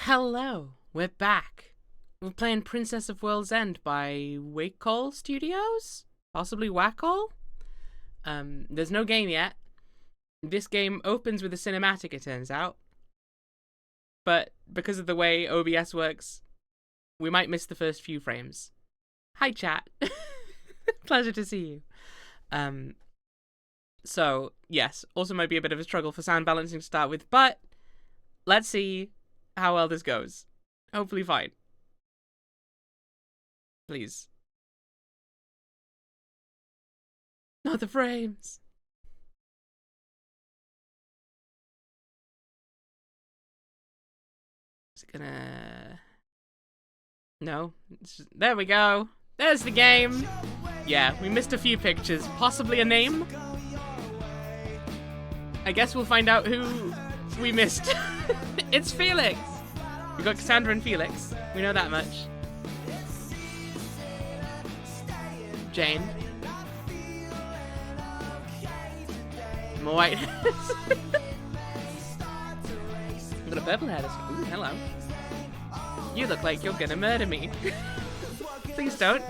Hello, we're back. We're playing Princess of World's End by Wakehall Studios? Possibly Wackhall? There's no game yet. This game opens with a cinematic, it turns out. But because of the way OBS works, we might miss the first few frames. Hi, chat. Pleasure to see you. So, yes, also might be a bit of a struggle for sound balancing to start with, but let's see how well this goes. Hopefully fine. Please. Not the frames. Is it gonna... No. There we go. There's the game. Yeah, we missed a few pictures. Possibly a name? I guess we'll find out who we missed. It's Felix. We got Cassandra and Felix. We know that much. Jane. More white hairs. I've got a purple hair. Ooh, hello. You look like you're gonna murder me. Please don't.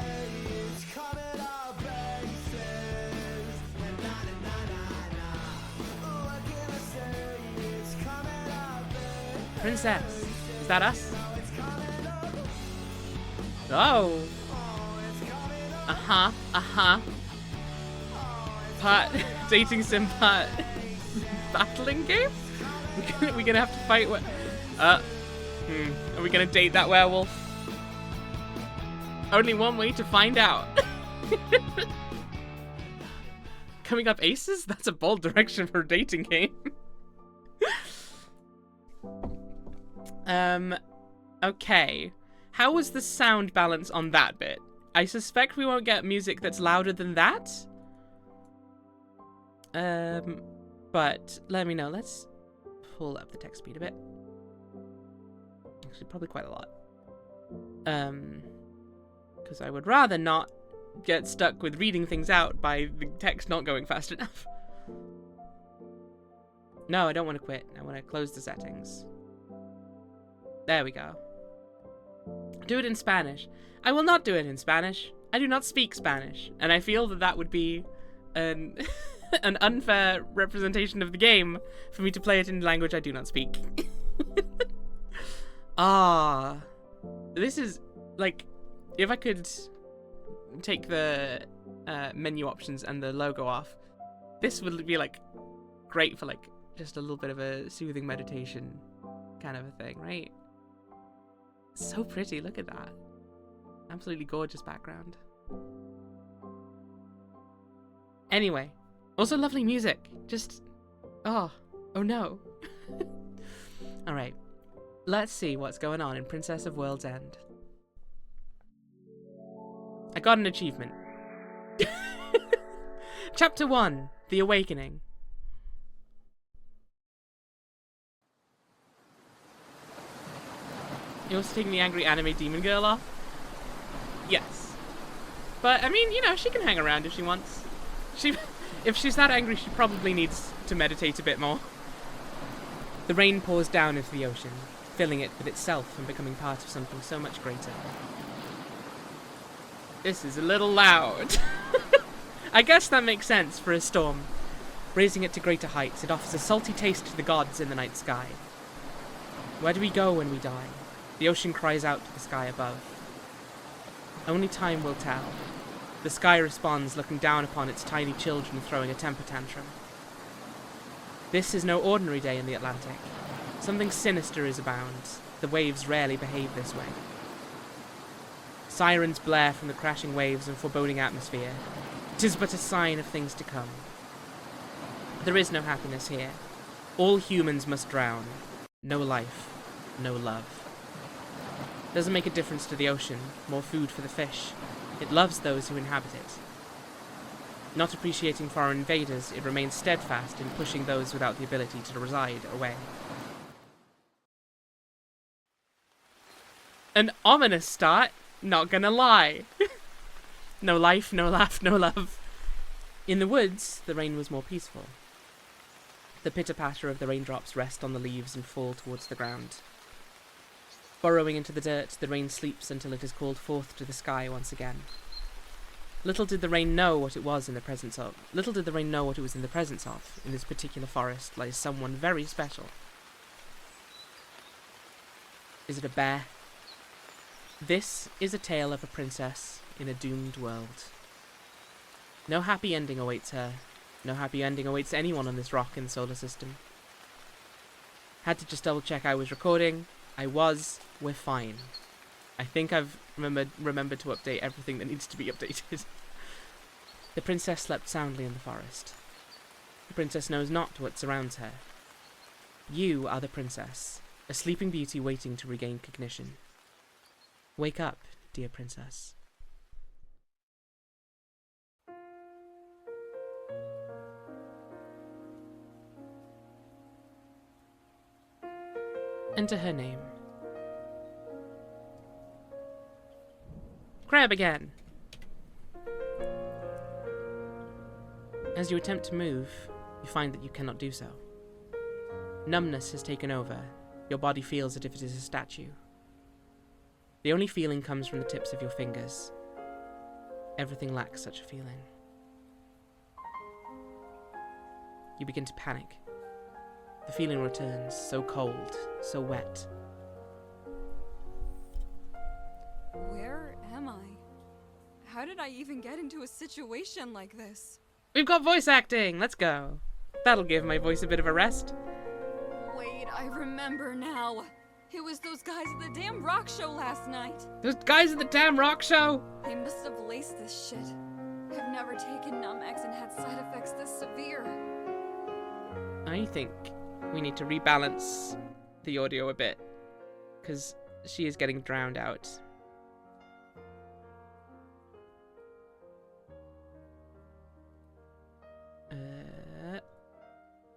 Princess. Is that us? Oh. Part dating sim, part battling game? We're gonna have to fight what? Are we gonna date that werewolf? Only one way to find out. Coming up aces? That's a bold direction for a dating game. Okay. How was the sound balance on that bit? I suspect we won't get music that's louder than that. But let me know. Let's pull up the text speed a bit. Actually, probably quite a lot. Because I would rather not get stuck with reading things out by the text not going fast enough. No, I don't want to quit. I want to close the settings. There we go. Do it in Spanish. I will not do it in Spanish. I do not speak Spanish. And I feel that that would be an unfair representation of the game for me to play it in language I do not speak. This is, like, if I could take the menu options and the logo off, this would be, like, great for, like, just a little bit of a soothing meditation kind of a thing, right? So pretty, look at that. Absolutely gorgeous background. Anyway, also lovely music. Just, oh no. Alright, let's see what's going on in Princess of World's End. I got an achievement. Chapter 1, The Awakening. You're also taking the angry anime demon girl off? Yes. But, I mean, you know, she can hang around if she wants. If she's that angry, she probably needs to meditate a bit more. The rain pours down into the ocean, filling it with itself and becoming part of something so much greater. This is a little loud. I guess that makes sense for a storm. Raising it to greater heights, it offers a salty taste to the gods in the night sky. Where do we go when we die? The ocean cries out to the sky above. Only time will tell. The sky responds, looking down upon its tiny children throwing a temper tantrum. This is no ordinary day in the Atlantic. Something sinister is abound. The waves rarely behave this way. Sirens blare from the crashing waves and foreboding atmosphere. It is but a sign of things to come. There is no happiness here. All humans must drown. No life, no love. Doesn't make a difference to the ocean, more food for the fish. It loves those who inhabit it. Not appreciating foreign invaders, it remains steadfast in pushing those without the ability to reside away. An ominous start, not gonna lie. No life, no laugh, no love. In the woods, the rain was more peaceful. The pitter-patter of the raindrops rest on the leaves and fall towards the ground. Burrowing into the dirt, the rain sleeps until it is called forth to the sky once again. Little did the rain know what it was in the presence of. Little did the rain know what it was in the presence of. In this particular forest lies someone very special. Is it a bear? This is a tale of a princess in a doomed world. No happy ending awaits her. No happy ending awaits anyone on this rock in the solar system. Had to just double check I was recording. I was. We're fine. I think I've remembered to update everything that needs to be updated. The princess slept soundly in the forest. The princess knows not what surrounds her. You are the princess, a sleeping beauty waiting to regain cognition. Wake up, dear princess. Enter her name. Crab again! As you attempt to move, you find that you cannot do so. Numbness has taken over. Your body feels as if it is a statue. The only feeling comes from the tips of your fingers. Everything lacks such a feeling. You begin to panic. The feeling returns, so cold, so wet. Where am I? How did I even get into a situation like this? We've got voice acting! Let's go. That'll give my voice a bit of a rest. Wait, I remember now. It was those guys at the damn rock show last night. Those guys at the damn rock show? They must have laced this shit. I've never taken Numex and had side effects this severe. I think we need to rebalance the audio a bit, because she is getting drowned out.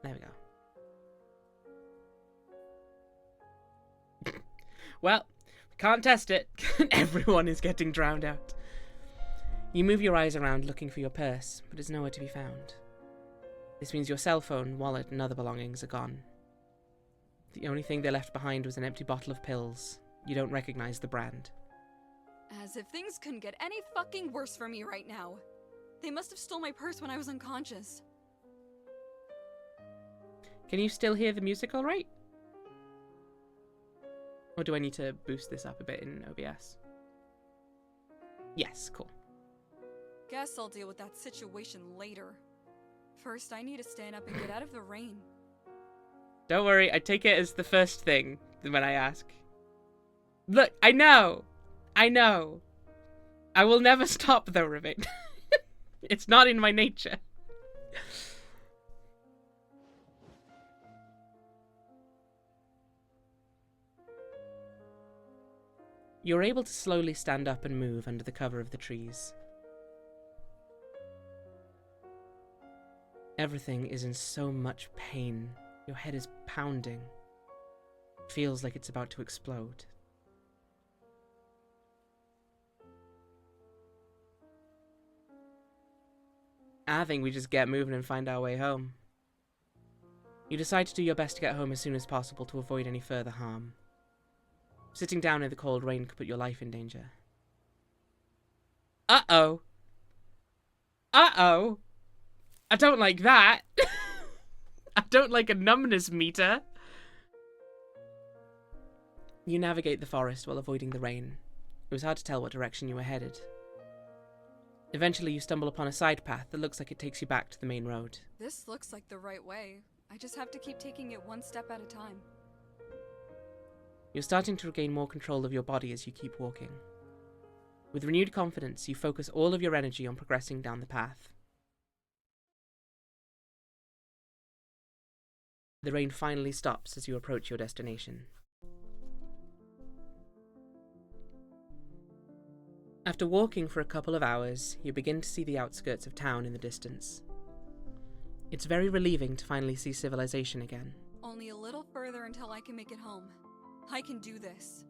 There we go. Well, we can't test it. Everyone is getting drowned out. You move your eyes around looking for your purse, but it's nowhere to be found. This means your cell phone, wallet, and other belongings are gone. The only thing they left behind was an empty bottle of pills. You don't recognize the brand. As if things couldn't get any fucking worse for me right now. They must have stole my purse when I was unconscious. Can you still hear the music all right? Or do I need to boost this up a bit in OBS? Yes, cool. Guess I'll deal with that situation later. First, I need to stand up and get out of the rain. Don't worry, I take it as the first thing when I ask. Look, I know! I know! I will never stop though, Rivet. It's not in my nature. You're able to slowly stand up and move under the cover of the trees. Everything is in so much pain. Your head is pounding. It feels like it's about to explode. I think we just get moving and find our way home. You decide to do your best to get home as soon as possible to avoid any further harm. Sitting down in the cold rain could put your life in danger. Uh-oh. Uh-oh. I don't like that. I don't like a numbness meter. You navigate the forest while avoiding the rain. It was hard to tell what direction you were headed. Eventually you stumble upon a side path that looks like it takes you back to the main road. This looks like the right way. I just have to keep taking it one step at a time. You're starting to regain more control of your body as you keep walking. With renewed confidence, you focus all of your energy on progressing down the path. The rain finally stops as you approach your destination. After walking for a couple of hours, you begin to see the outskirts of town in the distance. It's very relieving to finally see civilization again. Only a little further until I can make it home. I can do this.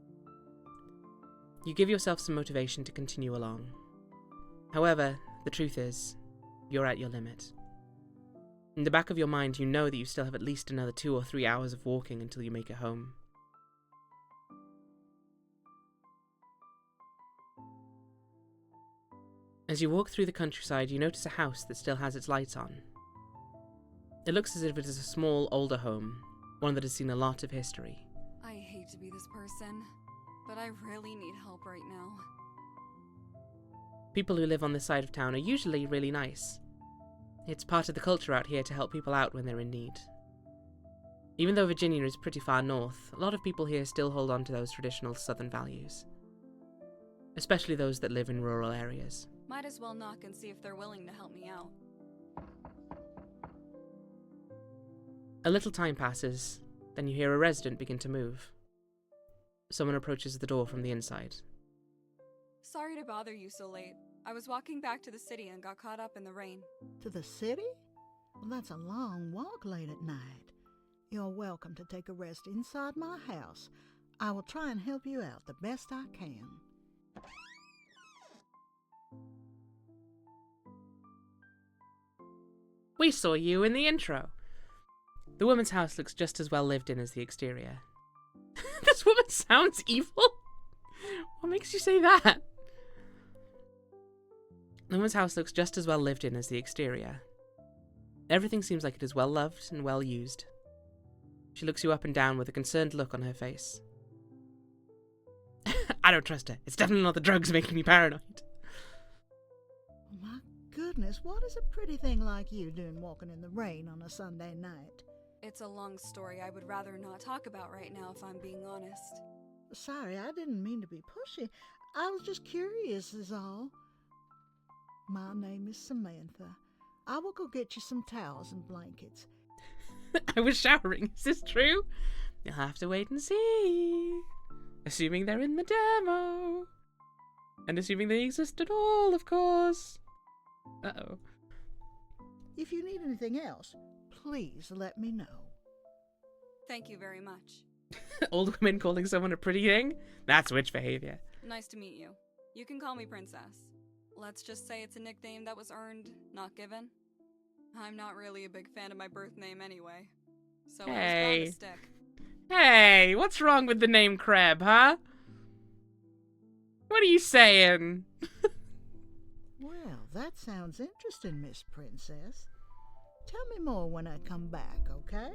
You give yourself some motivation to continue along. However, the truth is, you're at your limit. In the back of your mind, you know that you still have at least another 2 or 3 hours of walking until you make it home. As you walk through the countryside, you notice a house that still has its lights on. It looks as if it is a small, older home, one that has seen a lot of history. I hate to be this person, but I really need help right now. People who live on this side of town are usually really nice. It's part of the culture out here to help people out when they're in need. Even though Virginia is pretty far north, a lot of people here still hold on to those traditional southern values. Especially those that live in rural areas. Might as well knock and see if they're willing to help me out. A little time passes, then you hear a resident begin to move. Someone approaches the door from the inside. Sorry to bother you so late. I was walking back to the city and got caught up in the rain. To the city? Well, that's a long walk late at night. You're welcome to take a rest inside my house. I will try and help you out the best I can. We saw you in the intro. The woman's house looks just as well lived in as the exterior. This woman sounds evil? What makes you say that? The woman's house looks just as well lived in as the exterior. Everything seems like it is well loved and well used. She looks you up and down with a concerned look on her face. I don't trust her. It's definitely not the drugs making me paranoid. My goodness, what is a pretty thing like you doing walking in the rain on a Sunday night? It's a long story I would rather not talk about right now if I'm being honest. Sorry, I didn't mean to be pushy. I was just curious is all. My name is Samantha. I will go get you some towels and blankets. I was showering. Is this true? You'll have to wait and see. Assuming they're in the demo. And assuming they exist at all, of course. Uh-oh. If you need anything else, please let me know. Thank you very much. Old women calling someone a pretty thing? That's witch behavior. Nice to meet you. You can call me Princess. Let's just say it's a nickname that was earned, not given. I'm not really a big fan of my birth name anyway. So it was bound to stick. Hey, what's wrong with the name Crab, huh? What are you saying? Well, that sounds interesting, Miss Princess. Tell me more when I come back, okay?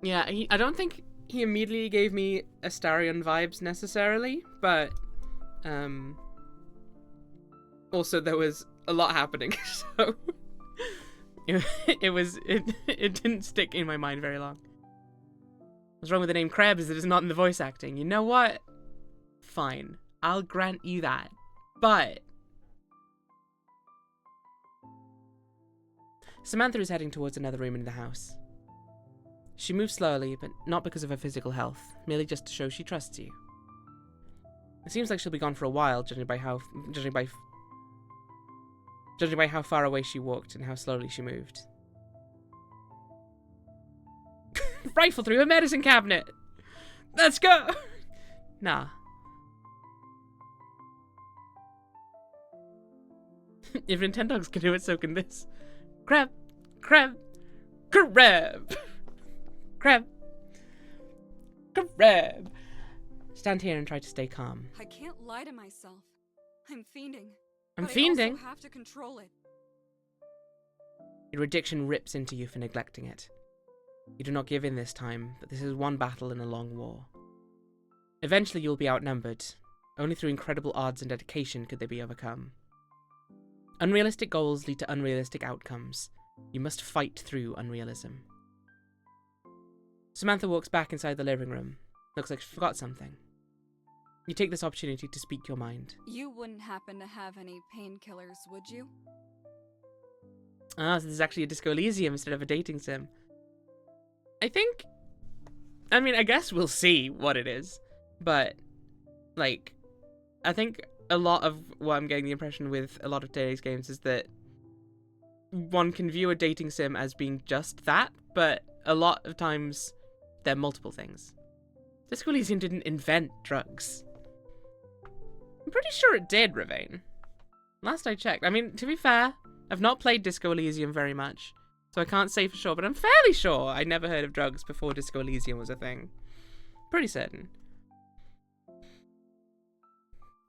Yeah, I don't think he immediately gave me Astarion vibes necessarily, but also there was a lot happening, so it didn't stick in my mind very long. What's wrong with the name Krebs is that it's not in the voice acting. You know what? Fine, I'll grant you that, but Samantha is heading towards another room in the house. She moves slowly, but not because of her physical health, merely just to show she trusts you. It seems like she'll be gone for a while, judging by how far away she walked and how slowly she moved. Rifle through her medicine cabinet! Let's go! Nah. If Nintendogs can do it, so can this. Crab! Crab! Crab! Crab! Crab! Stand here and try to stay calm. I can't lie to myself. I'm fiending. I'm but fiending? I also have to control it. Your addiction rips into you for neglecting it. You do not give in this time, but this is one battle in a long war. Eventually you'll be outnumbered. Only through incredible odds and dedication could they be overcome. Unrealistic goals lead to unrealistic outcomes. You must fight through unrealism. Samantha walks back inside the living room. Looks like she forgot something. You take this opportunity to speak your mind. You wouldn't happen to have any painkillers, would you? Ah, so this is actually a Disco Elysium instead of a dating sim. I guess we'll see what it is. But, I think a lot of what I'm getting the impression with a lot of today's games is that one can view a dating sim as being just that, but a lot of times they're multiple things. Disco Elysium didn't invent drugs. I'm pretty sure it did, Ravane. Last I checked. To be fair, I've not played Disco Elysium very much, so I can't say for sure, but I'm fairly sure I never heard of drugs before Disco Elysium was a thing. Pretty certain.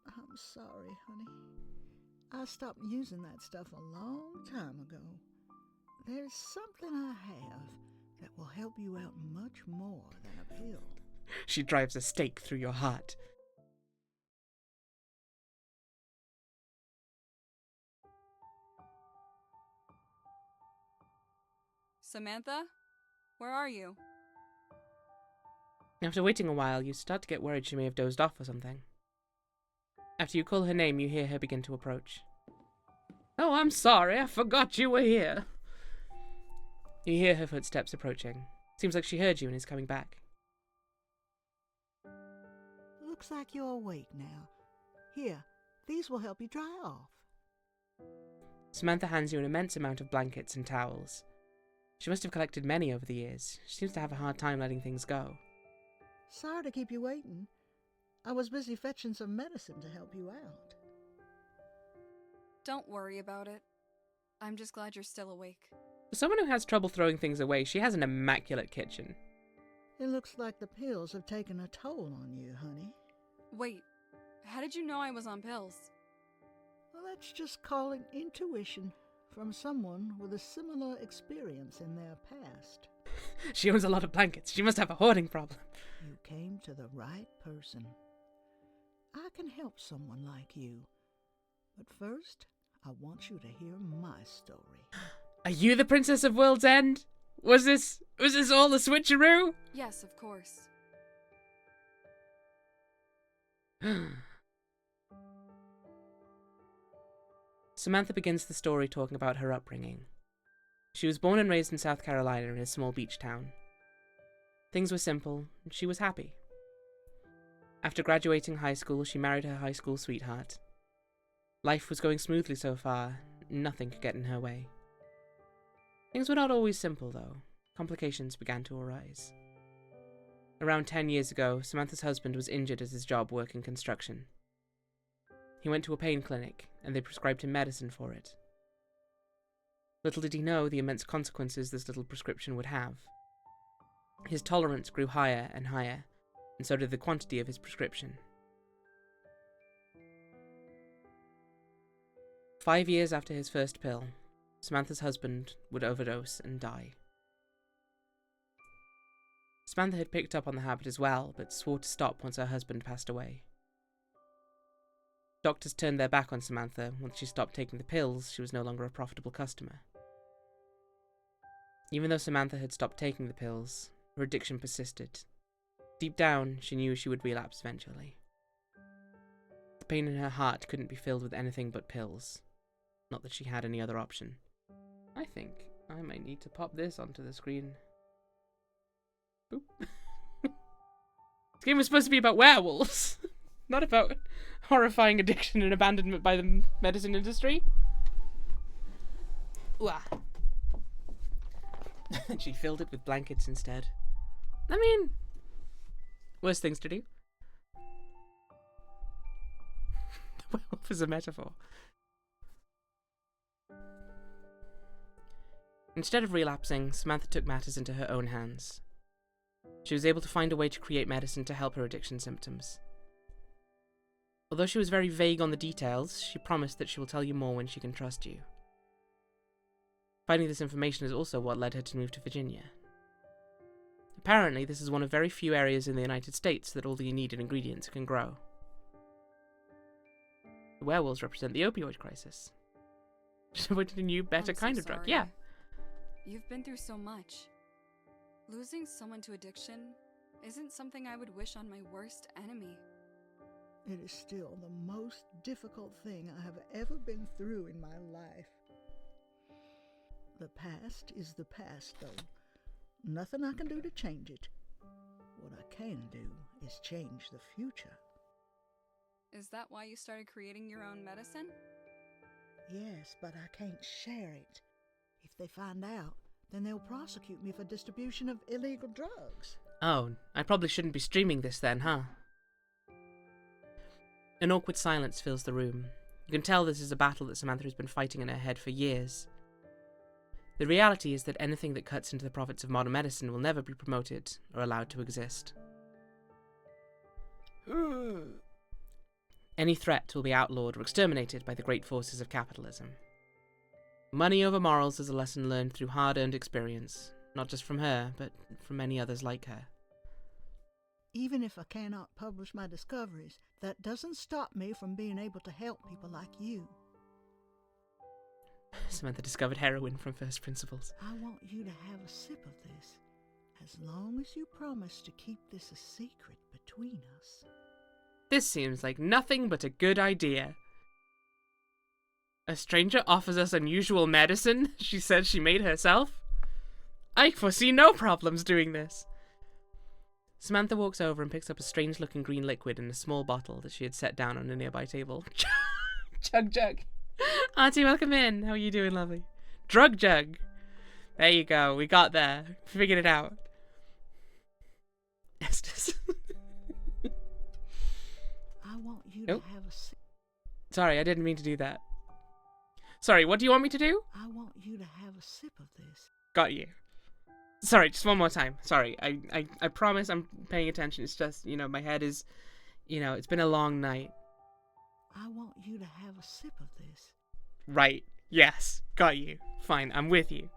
I'm sorry, honey. I stopped using that stuff a long time ago. There's something I have that will help you out much more than a pill. She drives a stake through your heart. Samantha? Where are you? After waiting a while, you start to get worried she may have dozed off or something. After you call her name, you hear her begin to approach. Oh, I'm sorry, I forgot you were here. You hear her footsteps approaching. Seems like she heard you and is coming back. Looks like you're awake now. Here, these will help you dry off. Samantha hands you an immense amount of blankets and towels. She must have collected many over the years. She seems to have a hard time letting things go. Sorry to keep you waiting. I was busy fetching some medicine to help you out. Don't worry about it. I'm just glad you're still awake. For someone who has trouble throwing things away, she has an immaculate kitchen. It looks like the pills have taken a toll on you, honey. Wait, how did you know I was on pills? Well, that's just calling intuition from someone with a similar experience in their past. She owns a lot of blankets. She must have a hoarding problem. You came to the right person. I can help someone like you. But first, I want you to hear my story. Are you the Princess of World's End? Was this all a switcheroo? Yes, of course. Samantha begins the story talking about her upbringing. She was born and raised in South Carolina in a small beach town. Things were simple, and she was happy. After graduating high school, she married her high school sweetheart. Life was going smoothly so far, nothing could get in her way. Things were not always simple, though. Complications began to arise. Around 10 years ago, Samantha's husband was injured at his job working construction. He went to a pain clinic, and they prescribed him medicine for it. Little did he know the immense consequences this little prescription would have. His tolerance grew higher and higher, and so did the quantity of his prescription. 5 years after his first pill, Samantha's husband would overdose and die. Samantha had picked up on the habit as well, but swore to stop once her husband passed away. Doctors turned their back on Samantha. Once she stopped taking the pills, she was no longer a profitable customer. Even though Samantha had stopped taking the pills, her addiction persisted. Deep down, she knew she would relapse eventually. The pain in her heart couldn't be filled with anything but pills. Not that she had any other option. I think I might need to pop this onto the screen. Boop. This game was supposed to be about werewolves, not about horrifying addiction and abandonment by the medicine industry. And she filled it with blankets instead. I mean, worse things to do. The werewolf is a metaphor. Instead of relapsing, Samantha took matters into her own hands. She was able to find a way to create medicine to help her addiction symptoms. Although she was very vague on the details, she promised that she will tell you more when she can trust you. Finding this information is also what led her to move to Virginia. Apparently, this is one of very few areas in the United States that all the needed ingredients can grow. The werewolves represent the opioid crisis. Just avoided a new, better I'm so kind of drug. sorry. Yeah. You've been through so much. Losing someone to addiction isn't something I would wish on my worst enemy. It is still the most difficult thing I have ever been through in my life. The past is the past, though. Nothing I can do to change it. What I can do is change the future. Is that why you started creating your own medicine? Yes, but I can't share it. If they find out, then they'll prosecute me for distribution of illegal drugs. Oh, I probably shouldn't be streaming this then, huh? An awkward silence fills the room. You can tell this is a battle that Samantha has been fighting in her head for years. The reality is that anything that cuts into the profits of modern medicine will never be promoted or allowed to exist. Any threat will be outlawed or exterminated by the great forces of capitalism. Money over morals is a lesson learned through hard-earned experience, not just from her, but from many others like her. Even if I cannot publish my discoveries, that doesn't stop me from being able to help people like you. Samantha discovered heroin from first principles. I want you to have a sip of this, as long as you promise to keep this a secret between us. This seems like nothing but a good idea. A stranger offers us unusual medicine she said she made herself? I foresee no problems doing this. Samantha walks over and picks up a strange-looking green liquid in a small bottle that she had set down on a nearby table. Chug jug. Auntie, welcome in. How are you doing, lovely? Drug jug. There you go. We got there. Figured it out. Estes. I want you to have a sip. Sorry, I didn't mean to do that. Sorry, what do you want me to do? I want you to have a sip of this. Got you. Sorry, just one more time. Sorry, I promise I'm paying attention. It's just, my head is, it's been a long night. I want you to have a sip of this. Right. Yes. Got you. Fine, I'm with you.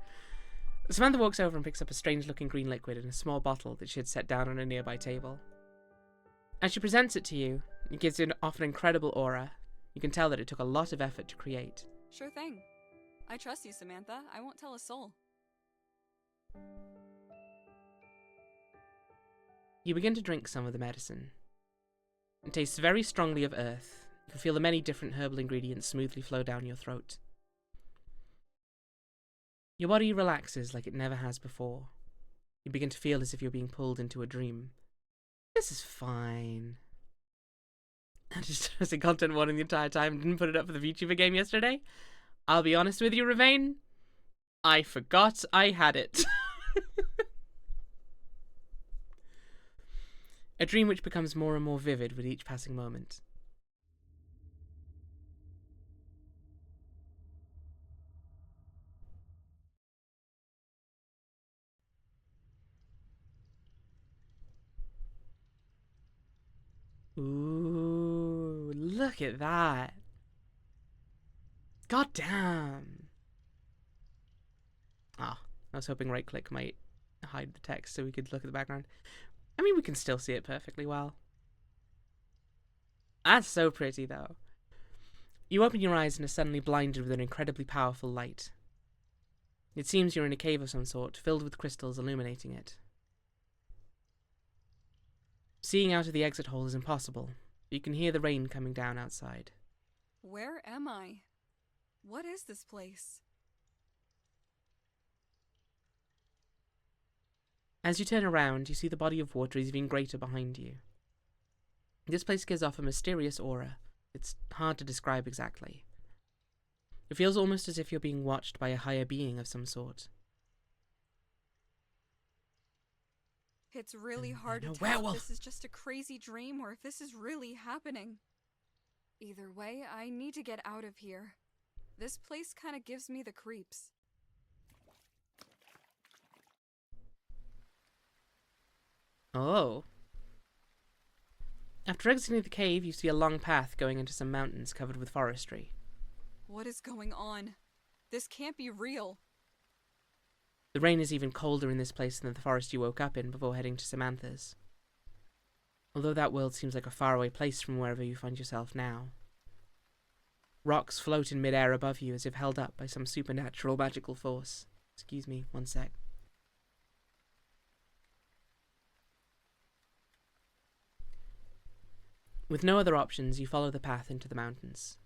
Samantha walks over and picks up a strange-looking green liquid in a small bottle that she had set down on a nearby table. As she presents it to you, it gives you off an incredible aura. You can tell that it took a lot of effort to create. Sure thing. I trust you, Samantha. I won't tell a soul. You begin to drink some of the medicine. It tastes very strongly of earth. You can feel the many different herbal ingredients smoothly flow down your throat. Your body relaxes like it never has before. You begin to feel as if you're being pulled into a dream. This is fine. I just pressing content warning the entire time and didn't put it up for the VTuber game yesterday. I'll be honest with you, Ravain. I forgot I had it. A dream which becomes more and more vivid with each passing moment. Ooh, look at that. God damn. Ah, I was hoping right click might hide the text so we could look at the background. I mean, we can still see it perfectly well. That's so pretty, though. You open your eyes and are suddenly blinded with an incredibly powerful light. It seems you're in a cave of some sort, filled with crystals illuminating it. Seeing out of the exit hole is impossible, but you can hear the rain coming down outside. Where am I? What is this place? As you turn around, you see the body of water is even greater behind you. This place gives off a mysterious aura. It's hard to describe exactly. It feels almost as if you're being watched by a higher being of some sort. It's really hard to tell if this is just a crazy dream or if this is really happening. Either way, I need to get out of here. This place kind of gives me the creeps. Oh. After exiting the cave, you see a long path going into some mountains covered with forestry. What is going on? This can't be real. The rain is even colder in this place than the forest you woke up in before heading to Samantha's. Although that world seems like a faraway place from wherever you find yourself now. Rocks float in mid-air above you as if held up by some supernatural magical force. Excuse me, one sec. With no other options, you follow the path into the mountains.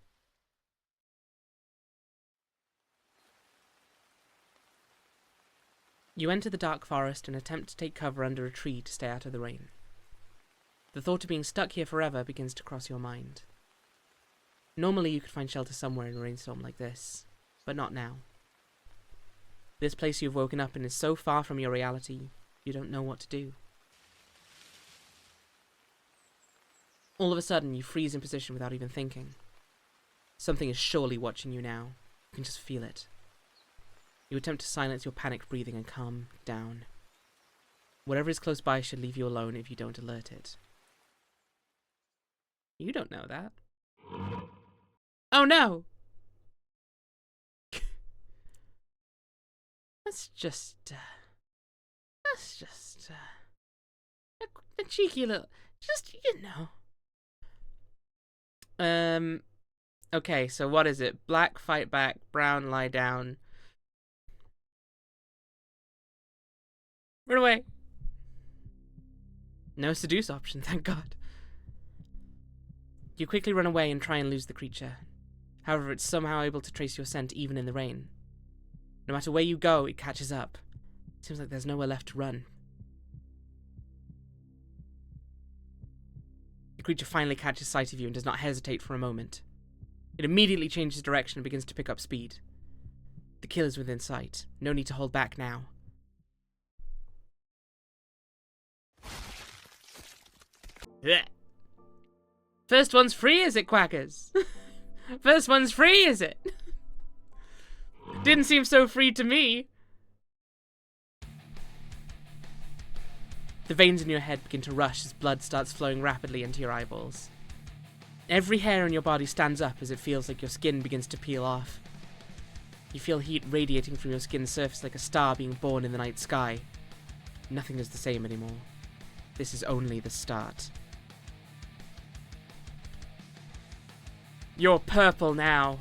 You enter the dark forest and attempt to take cover under a tree to stay out of the rain. The thought of being stuck here forever begins to cross your mind. Normally you could find shelter somewhere in a rainstorm like this, but not now. This place you've woken up in is so far from your reality, you don't know what to do. All of a sudden, you freeze in position without even thinking. Something is surely watching you now. You can just feel it. You attempt to silence your panicked breathing and calm down. Whatever is close by should leave you alone if you don't alert it. You don't know that. Oh no! That's just a cheeky little, just, you know. Okay, so what is it? Black, fight back. Brown, lie down. Run away. No seduce option, thank God. You quickly run away and try and lose the creature. However, it's somehow able to trace your scent even in the rain. No matter where you go, it catches up. It seems like there's nowhere left to run. The creature finally catches sight of you and does not hesitate for a moment. It immediately changes direction and begins to pick up speed. The kill is within sight. No need to hold back now. First one's free, is it, Quackers? First one's free, is it? Didn't seem so free to me. The veins in your head begin to rush as blood starts flowing rapidly into your eyeballs. Every hair on your body stands up as it feels like your skin begins to peel off. You feel heat radiating from your skin's surface like a star being born in the night sky. Nothing is the same anymore. This is only the start. You're purple now.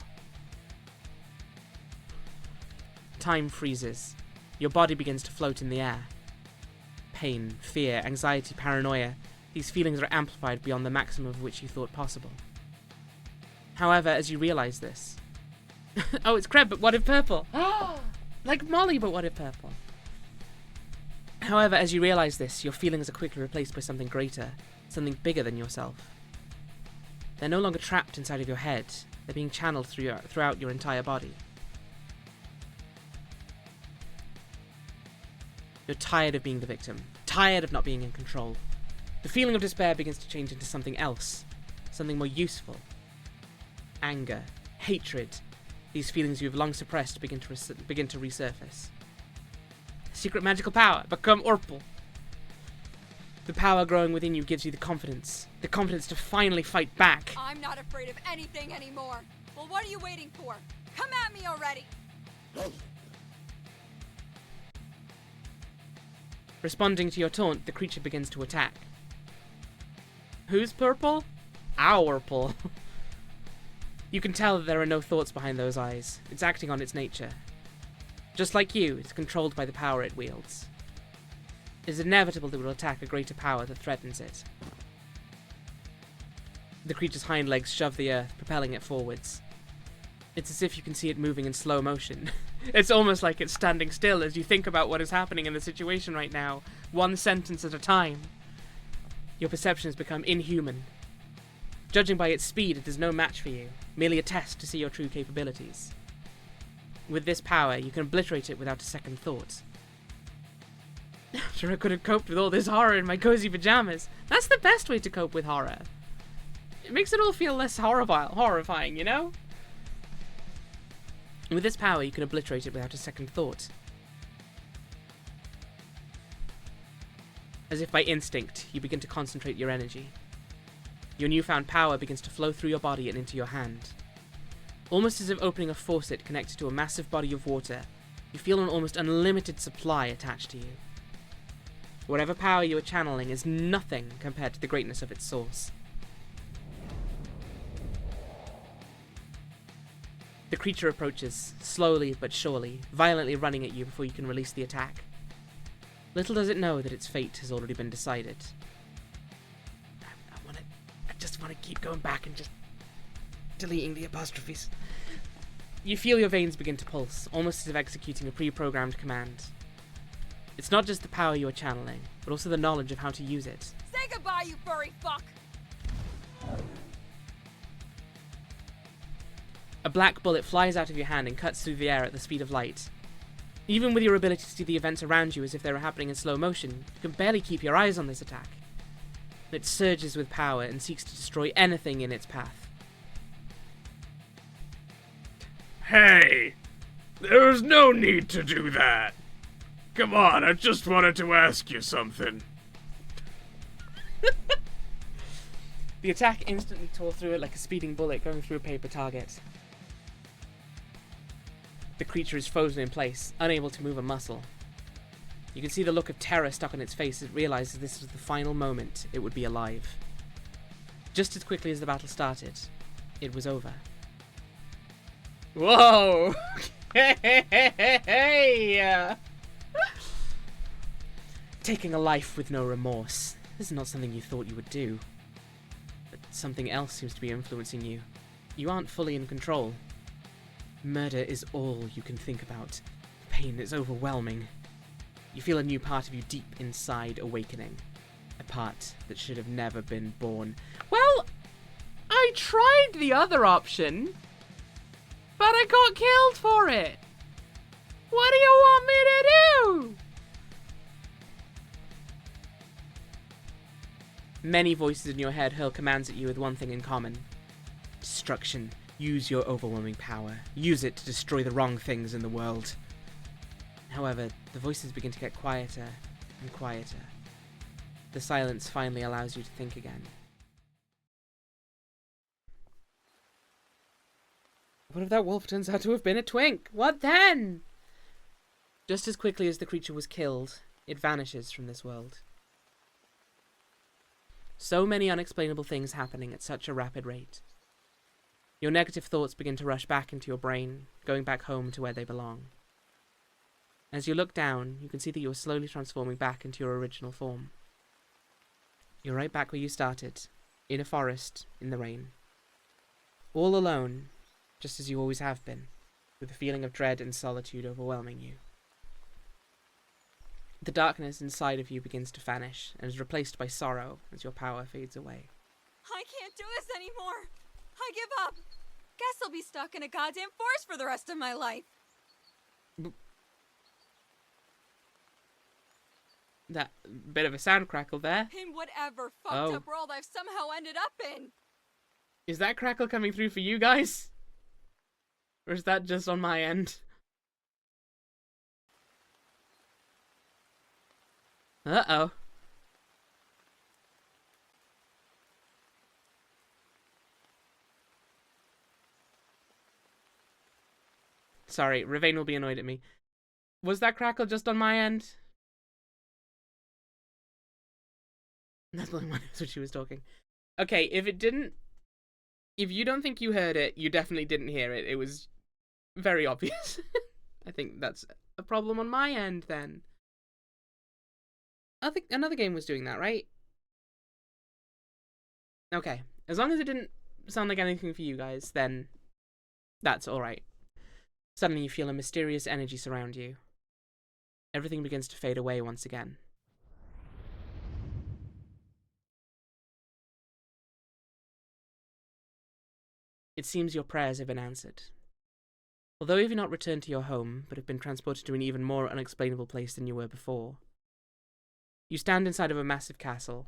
Time freezes. Your body begins to float in the air. Pain, fear, anxiety, paranoia. These feelings are amplified beyond the maximum of which you thought possible. However, as you realize this... oh, it's Creb, but what if purple? Like Molly, but what if purple? However, as you realize this, your feelings are quickly replaced by something greater, something bigger than yourself. They're no longer trapped inside of your head. They're being channeled throughout your entire body. You're tired of being the victim, tired of not being in control. The feeling of despair begins to change into something else, something more useful. Anger, hatred, these feelings you have long suppressed begin to resurface. Secret magical power, become Orpal. The power growing within you gives you the confidence to finally fight back. I'm not afraid of anything anymore. Well, what are you waiting for? Come at me already! Responding to your taunt, the creature begins to attack. Who's purple? Our purple. You can tell that there are no thoughts behind those eyes. It's acting on its nature. Just like you, it's controlled by the power it wields. It is inevitable that it will attack a greater power that threatens it. The creature's hind legs shove the earth, propelling it forwards. It's as if you can see it moving in slow motion. It's almost like it's standing still as you think about what is happening in the situation right now, one sentence at a time. Your perception has become inhuman. Judging by its speed, it is no match for you, merely a test to see your true capabilities. With this power, you can obliterate it without a second thought. Sure, I could have coped with all this horror in my cozy pajamas. That's the best way to cope with horror. It makes it all feel less horrifying, you know? With this power, you can obliterate it without a second thought. As if by instinct, you begin to concentrate your energy. Your newfound power begins to flow through your body and into your hand. Almost as if opening a faucet connected to a massive body of water, you feel an almost unlimited supply attached to you. Whatever power you are channeling is nothing compared to the greatness of its source. The creature approaches, slowly but surely, violently running at you before you can release the attack. Little does it know that its fate has already been decided. I just want to keep going back and just deleting the apostrophes. You feel your veins begin to pulse, almost as if executing a pre-programmed command. It's not just the power you are channeling, but also the knowledge of how to use it. Say goodbye, you furry fuck! A black bullet flies out of your hand and cuts through the air at the speed of light. Even with your ability to see the events around you as if they were happening in slow motion, you can barely keep your eyes on this attack. It surges with power and seeks to destroy anything in its path. Hey! There's no need to do that. Come on, I just wanted to ask you something. The attack instantly tore through it like a speeding bullet going through a paper target. The creature is frozen in place, unable to move a muscle. You can see the look of terror stuck on its face as it realizes this was the final moment it would be alive. Just as quickly as the battle started, it was over. Whoa! Hey! Taking a life with no remorse. This is not something you thought you would do. But something else seems to be influencing you. You aren't fully in control. Murder is all you can think about. Pain is overwhelming. You feel a new part of you deep inside awakening. A part that should have never been born. Well, I tried the other option, but I got killed for it. What do you want me to do? Many voices in your head hurl commands at you with one thing in common. Destruction. Use your overwhelming power. Use it to destroy the wrong things in the world. However, the voices begin to get quieter and quieter. The silence finally allows you to think again. What if that wolf turns out to have been a twink? What then? Just as quickly as the creature was killed, it vanishes from this world. So many unexplainable things happening at such a rapid rate. Your negative thoughts begin to rush back into your brain, going back home to where they belong. As you look down, you can see that you are slowly transforming back into your original form. You're right back where you started, in a forest, in the rain. All alone, just as you always have been, with a feeling of dread and solitude overwhelming you. The darkness inside of you begins to vanish, and is replaced by sorrow as your power fades away. I can't do this anymore. I give up. Guess I'll be stuck in a goddamn forest for the rest of my life. That bit of a sound crackle there. In whatever fucked up world I've somehow ended up in. Is that crackle coming through for you guys? Or is that just on my end? Uh-oh. Sorry, Ravain will be annoyed at me. Was that crackle just on my end? That's the only one who knows what she was talking. Okay, if it didn't... If you don't think you heard it, you definitely didn't hear it. It was very obvious. I think that's a problem on my end, then. I think another game was doing that, right? Okay. As long as it didn't sound like anything for you guys, then that's alright. Suddenly you feel a mysterious energy surround you. Everything begins to fade away once again. It seems your prayers have been answered. Although you have not returned to your home, but have been transported to an even more unexplainable place than you were before. You stand inside of a massive castle.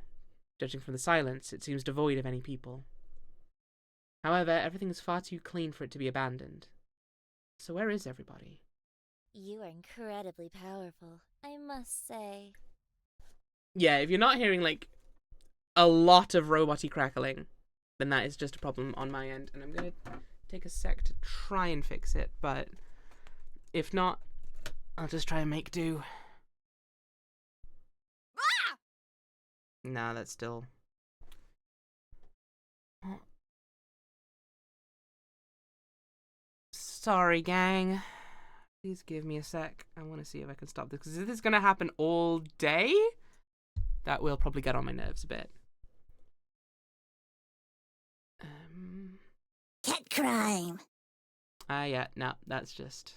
Judging from the silence, it seems devoid of any people. However, everything is far too clean for it to be abandoned. So where is everybody? You are incredibly powerful, I must say. Yeah, if you're not hearing, like, a lot of robot-y crackling, then that is just a problem on my end. And I'm going to take a sec to try and fix it, but if not, I'll just try and make do. Ah! Nah, that's still... Sorry, gang. Please give me a sec. I want to see if I can stop this, because if this is going to happen all day, that will probably get on my nerves a bit. Cat crime. Yeah, no, that's just...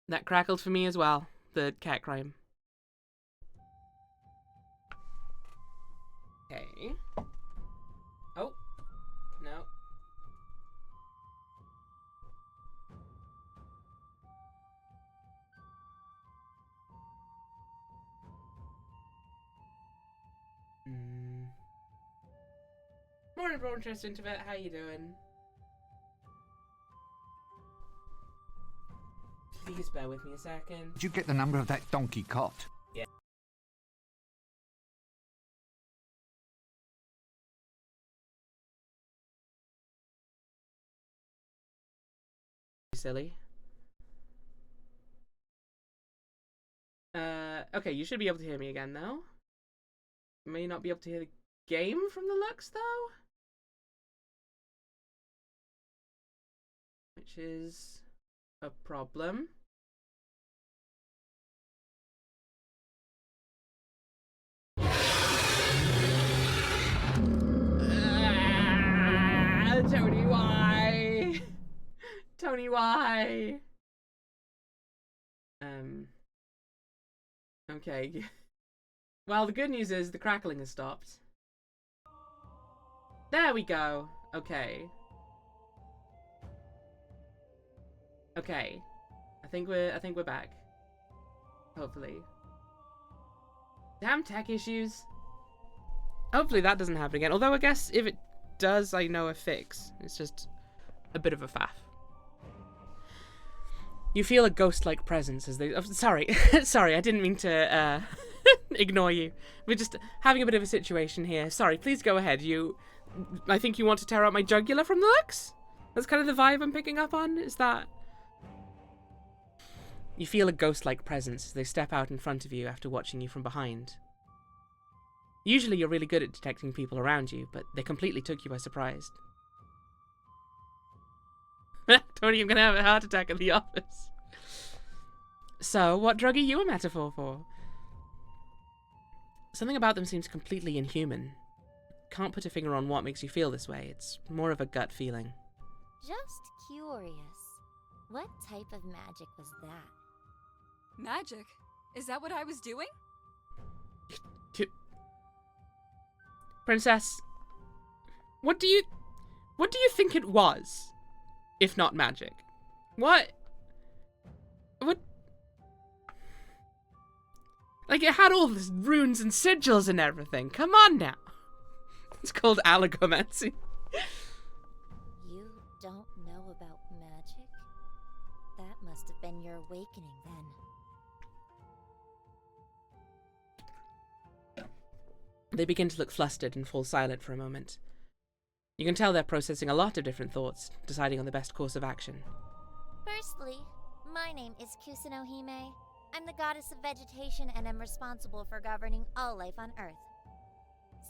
That crackled for me as well, the cat crime. Okay. Oh, no. Morning, Broadchest Introvert, how you doing? Please bear with me a second. Did you get the number of that donkey cot? silly. Okay, you should be able to hear me again now. May not be able to hear the game from the looks, though. Which is a problem. Tony, why? Tony, why? Okay. Well, the good news is the crackling has stopped. There we go. Okay. Okay. I think we're back. Hopefully. Damn tech issues. Hopefully that doesn't happen again. Although I guess if it does, I know a fix. It's just a bit of a faff. You feel a ghost-like presence as they... Oh, sorry. Sorry, I didn't mean to ignore you. We're just having a bit of a situation here. Sorry, please go ahead. I think you want to tear out my jugular from the looks? That's kind of the vibe I'm picking up on, is that... You feel a ghost-like presence as they step out in front of you after watching you from behind. Usually you're really good at detecting people around you, but they completely took you by surprise. Tony, I'm gonna have a heart attack at the office. So, what drug are you a metaphor for? Something about them seems completely inhuman. Can't put a finger on what makes you feel this way. It's more of a gut feeling. Just curious. What type of magic was that? Magic? Is that what I was doing? Princess, what do you think it was, if not magic? What? Like, it had all these runes and sigils and everything. Come on now. It's called allegomancy. You don't know about magic? That must have been your awakening then. They begin to look flustered and fall silent for a moment. You can tell they're processing a lot of different thoughts, deciding on the best course of action. Firstly, my name is Kusunohime. I'm the goddess of vegetation and am responsible for governing all life on Earth.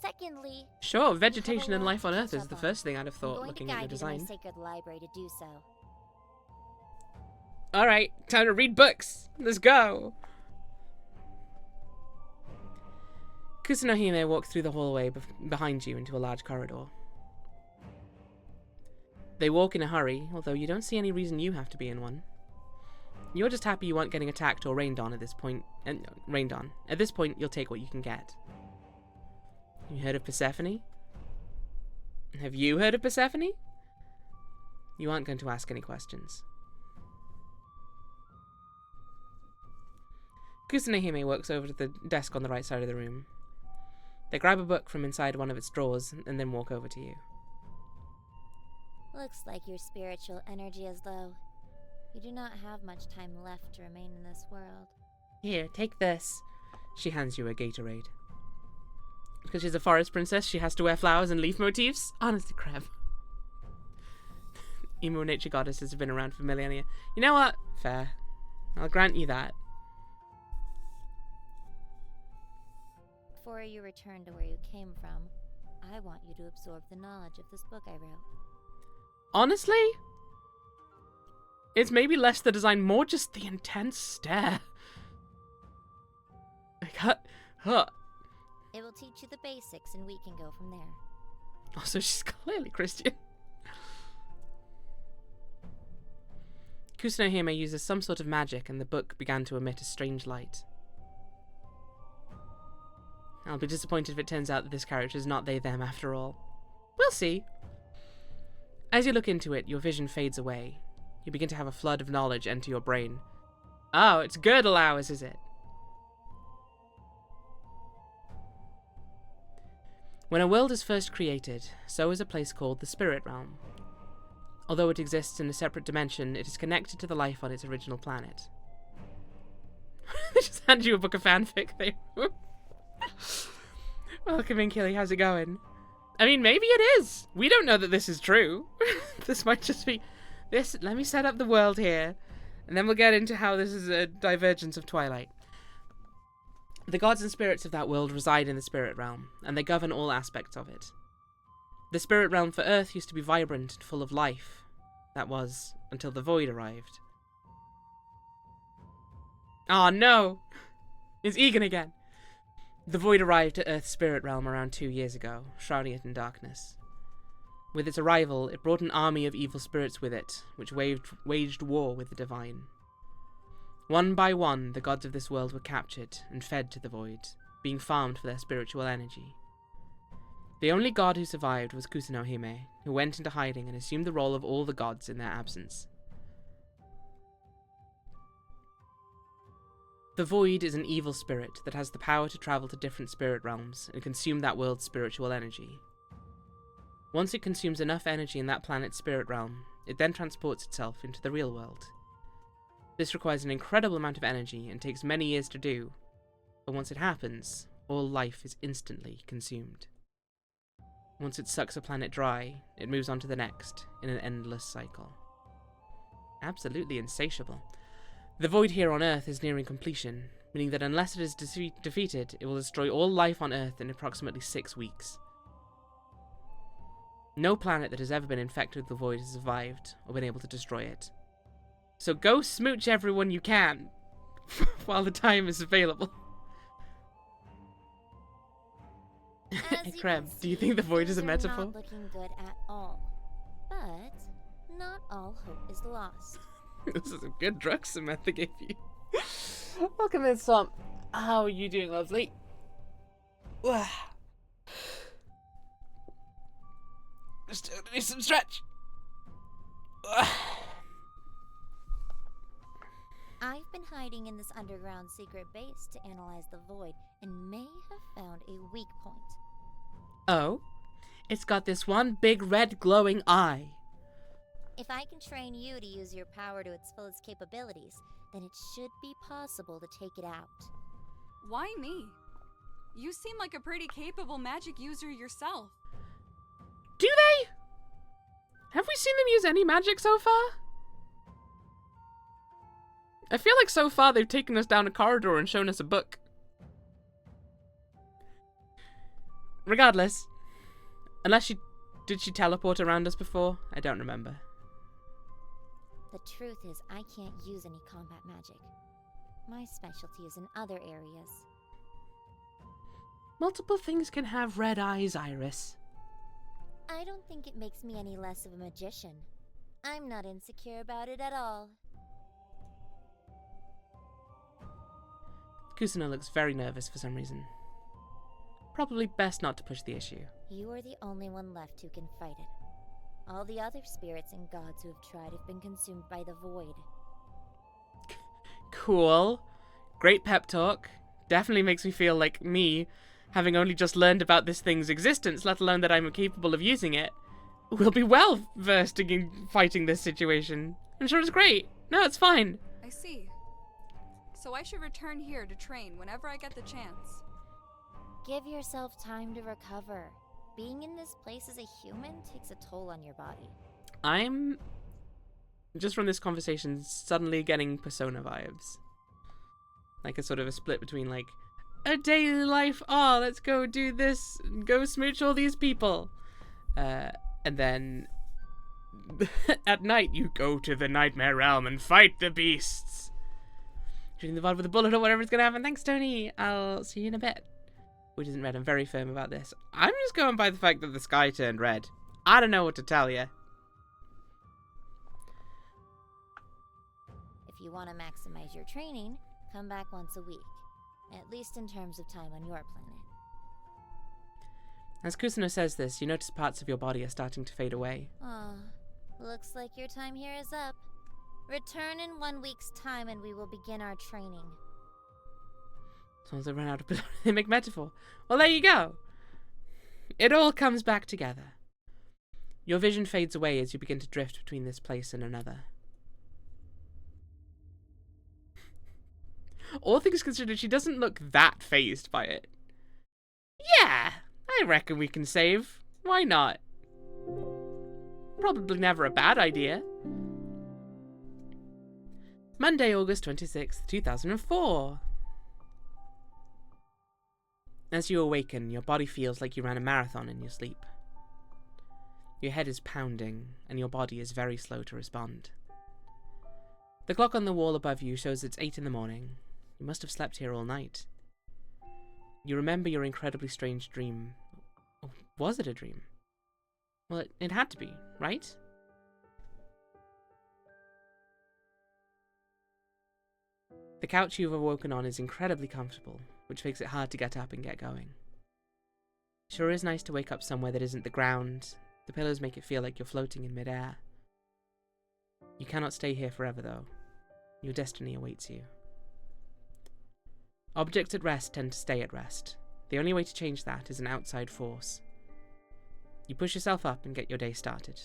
Secondly, Sure, vegetation and life on Earth is the first thing I'd have thought looking at your I'm going to guide you to design. my sacred library to do so. Alright, time to read books. Let's go. Kusunohime walks through the hallway behind you into a large corridor. They walk in a hurry, although you don't see any reason you have to be in one. You're just happy you aren't getting attacked or rained on at this point. At this point, you'll take what you can get. You heard of Persephone? Have you heard of Persephone? You aren't going to ask any questions. Kusunohime walks over to the desk on the right side of the room. They grab a book from inside one of its drawers and then walk over to you. Looks like your spiritual energy is low. You do not have much time left to remain in this world. Here, take this. She hands you a Gatorade. Because she's a forest princess, she has to wear flowers and leaf motifs? Honestly, crap. Emo nature goddesses have been around for millennia. You know what? Fair. I'll grant you that. Before you return to where you came from, I want you to absorb the knowledge of this book I wrote. Honestly? It's maybe less the design, more just the intense stare. Like, huh. It will teach you the basics and we can go from there. Also, she's clearly Christian. Kusunohime uses some sort of magic and the book began to emit a strange light. I'll be disappointed if it turns out that this character is not they-them after all. We'll see. As you look into it, your vision fades away. You begin to have a flood of knowledge enter your brain. Oh, it's girdle hours, is it? When a world is first created, so is a place called the Spirit Realm. Although it exists in a separate dimension, it is connected to the life on its original planet. They just hand you a book of fanfic there. Welcome in, Killy. How's it going? I mean, maybe it is. We don't know that this is true. This might just be Let me set up the world here, and then we'll get into how this is a divergence of Twilight. The gods and spirits of that world reside in the spirit realm, and they govern all aspects of it. The spirit realm for Earth used to be vibrant and full of life. That was, until the Void arrived. Oh no! It's Egan again! The Void arrived at Earth's spirit realm around 2 years ago, shrouding it in darkness. With its arrival, it brought an army of evil spirits with it, which waged war with the divine. One by one, the gods of this world were captured and fed to the Void, being farmed for their spiritual energy. The only god who survived was Kusuno Hime, who went into hiding and assumed the role of all the gods in their absence. The Void is an evil spirit that has the power to travel to different spirit realms and consume that world's spiritual energy. Once it consumes enough energy in that planet's spirit realm, it then transports itself into the real world. This requires an incredible amount of energy and takes many years to do, but once it happens, all life is instantly consumed. Once it sucks a planet dry, it moves on to the next, in an endless cycle. Absolutely insatiable. The Void here on Earth is nearing completion, meaning that unless it is defeated, it will destroy all life on Earth in approximately 6 weeks. No planet that has ever been infected with the Void has survived, or been able to destroy it. So go smooch everyone you can, while the time is available. Krem, do you think the Void is a metaphor? Not looking good at all. But not all hope is lost. This is a good drug Samantha gave you. Welcome in, Swamp. How are you doing, lovely? Just do some stretch. I've been hiding in this underground secret base to analyze the Void and may have found a weak point. Oh? It's got this one big red glowing eye. If I can train you to use your power to its fullest capabilities, then it should be possible to take it out. Why me? You seem like a pretty capable magic user yourself. Do they? Have we seen them use any magic so far? I feel like so far they've taken us down a corridor and shown us a book. Regardless. Did she teleport around us before? I don't remember. The truth is, I can't use any combat magic. My specialty is in other areas. Multiple things can have red eyes, Iris. I don't think it makes me any less of a magician. I'm not insecure about it at all. Kusuno looks very nervous for some reason. Probably best not to push the issue. You are the only one left who can fight it. All the other spirits and gods who have tried have been consumed by the Void. Cool. Great pep talk. Definitely makes me feel like me, having only just learned about this thing's existence, let alone that I'm capable of using it, will be well versed in fighting this situation. I'm sure it's great. No, it's fine. I see. So I should return here to train whenever I get the chance. Give yourself time to recover. Being in this place as a human takes a toll on your body. I'm, just from this conversation, suddenly getting Persona vibes. Like a sort of a split between like, a daily life, oh, let's go do this, go smooch all these people. And then, at night, you go to the Nightmare Realm and fight the beasts. Shooting the VOD with a bullet or whatever's gonna happen. Thanks, Tony. I'll see you in a bit. Which isn't red. I'm very firm about this. I'm just going by the fact that the sky turned red. I don't know what to tell you. If you want to maximize your training, come back once a week. At least in terms of time on your planet. As Kusuno says this, you notice parts of your body are starting to fade away. Aw, looks like your time here is up. Return in 1 week's time and we will begin our training. As long as I run out of pathemic metaphor. Well, there you go. It all comes back together. Your vision fades away as you begin to drift between this place and another. All things considered, she doesn't look that fazed by it. Yeah, I reckon we can save. Why not? Probably never a bad idea. Monday, August 26th, 2004. As you awaken, your body feels like you ran a marathon in your sleep. Your head is pounding, and your body is very slow to respond. The clock on the wall above you shows it's 8 in the morning. You must have slept here all night. You remember your incredibly strange dream. Oh, was it a dream? Well, it had to be, right? The couch you've awoken on is incredibly comfortable, which makes it hard to get up and get going. Sure is nice to wake up somewhere that isn't the ground. The pillows make it feel like you're floating in midair. You cannot stay here forever, though. Your destiny awaits you. Objects at rest tend to stay at rest. The only way to change that is an outside force. You push yourself up and get your day started.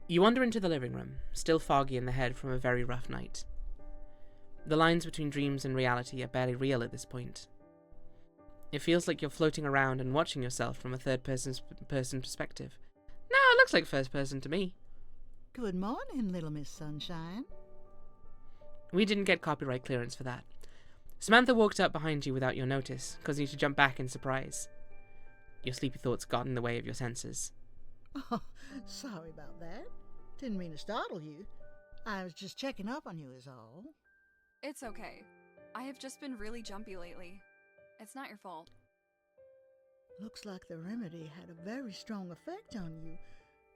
You wander into the living room, still foggy in the head from a very rough night. The lines between dreams and reality are barely real at this point. It feels like you're floating around and watching yourself from a third-person perspective. No, it looks like first person to me. Good morning, little Miss Sunshine. We didn't get copyright clearance for that. Samantha walked up behind you without your notice, causing you to jump back in surprise. Your sleepy thoughts got in the way of your senses. Oh, sorry about that. Didn't mean to startle you. I was just checking up on you is all. It's okay. I have just been really jumpy lately. It's not your fault. Looks like the remedy had a very strong effect on you.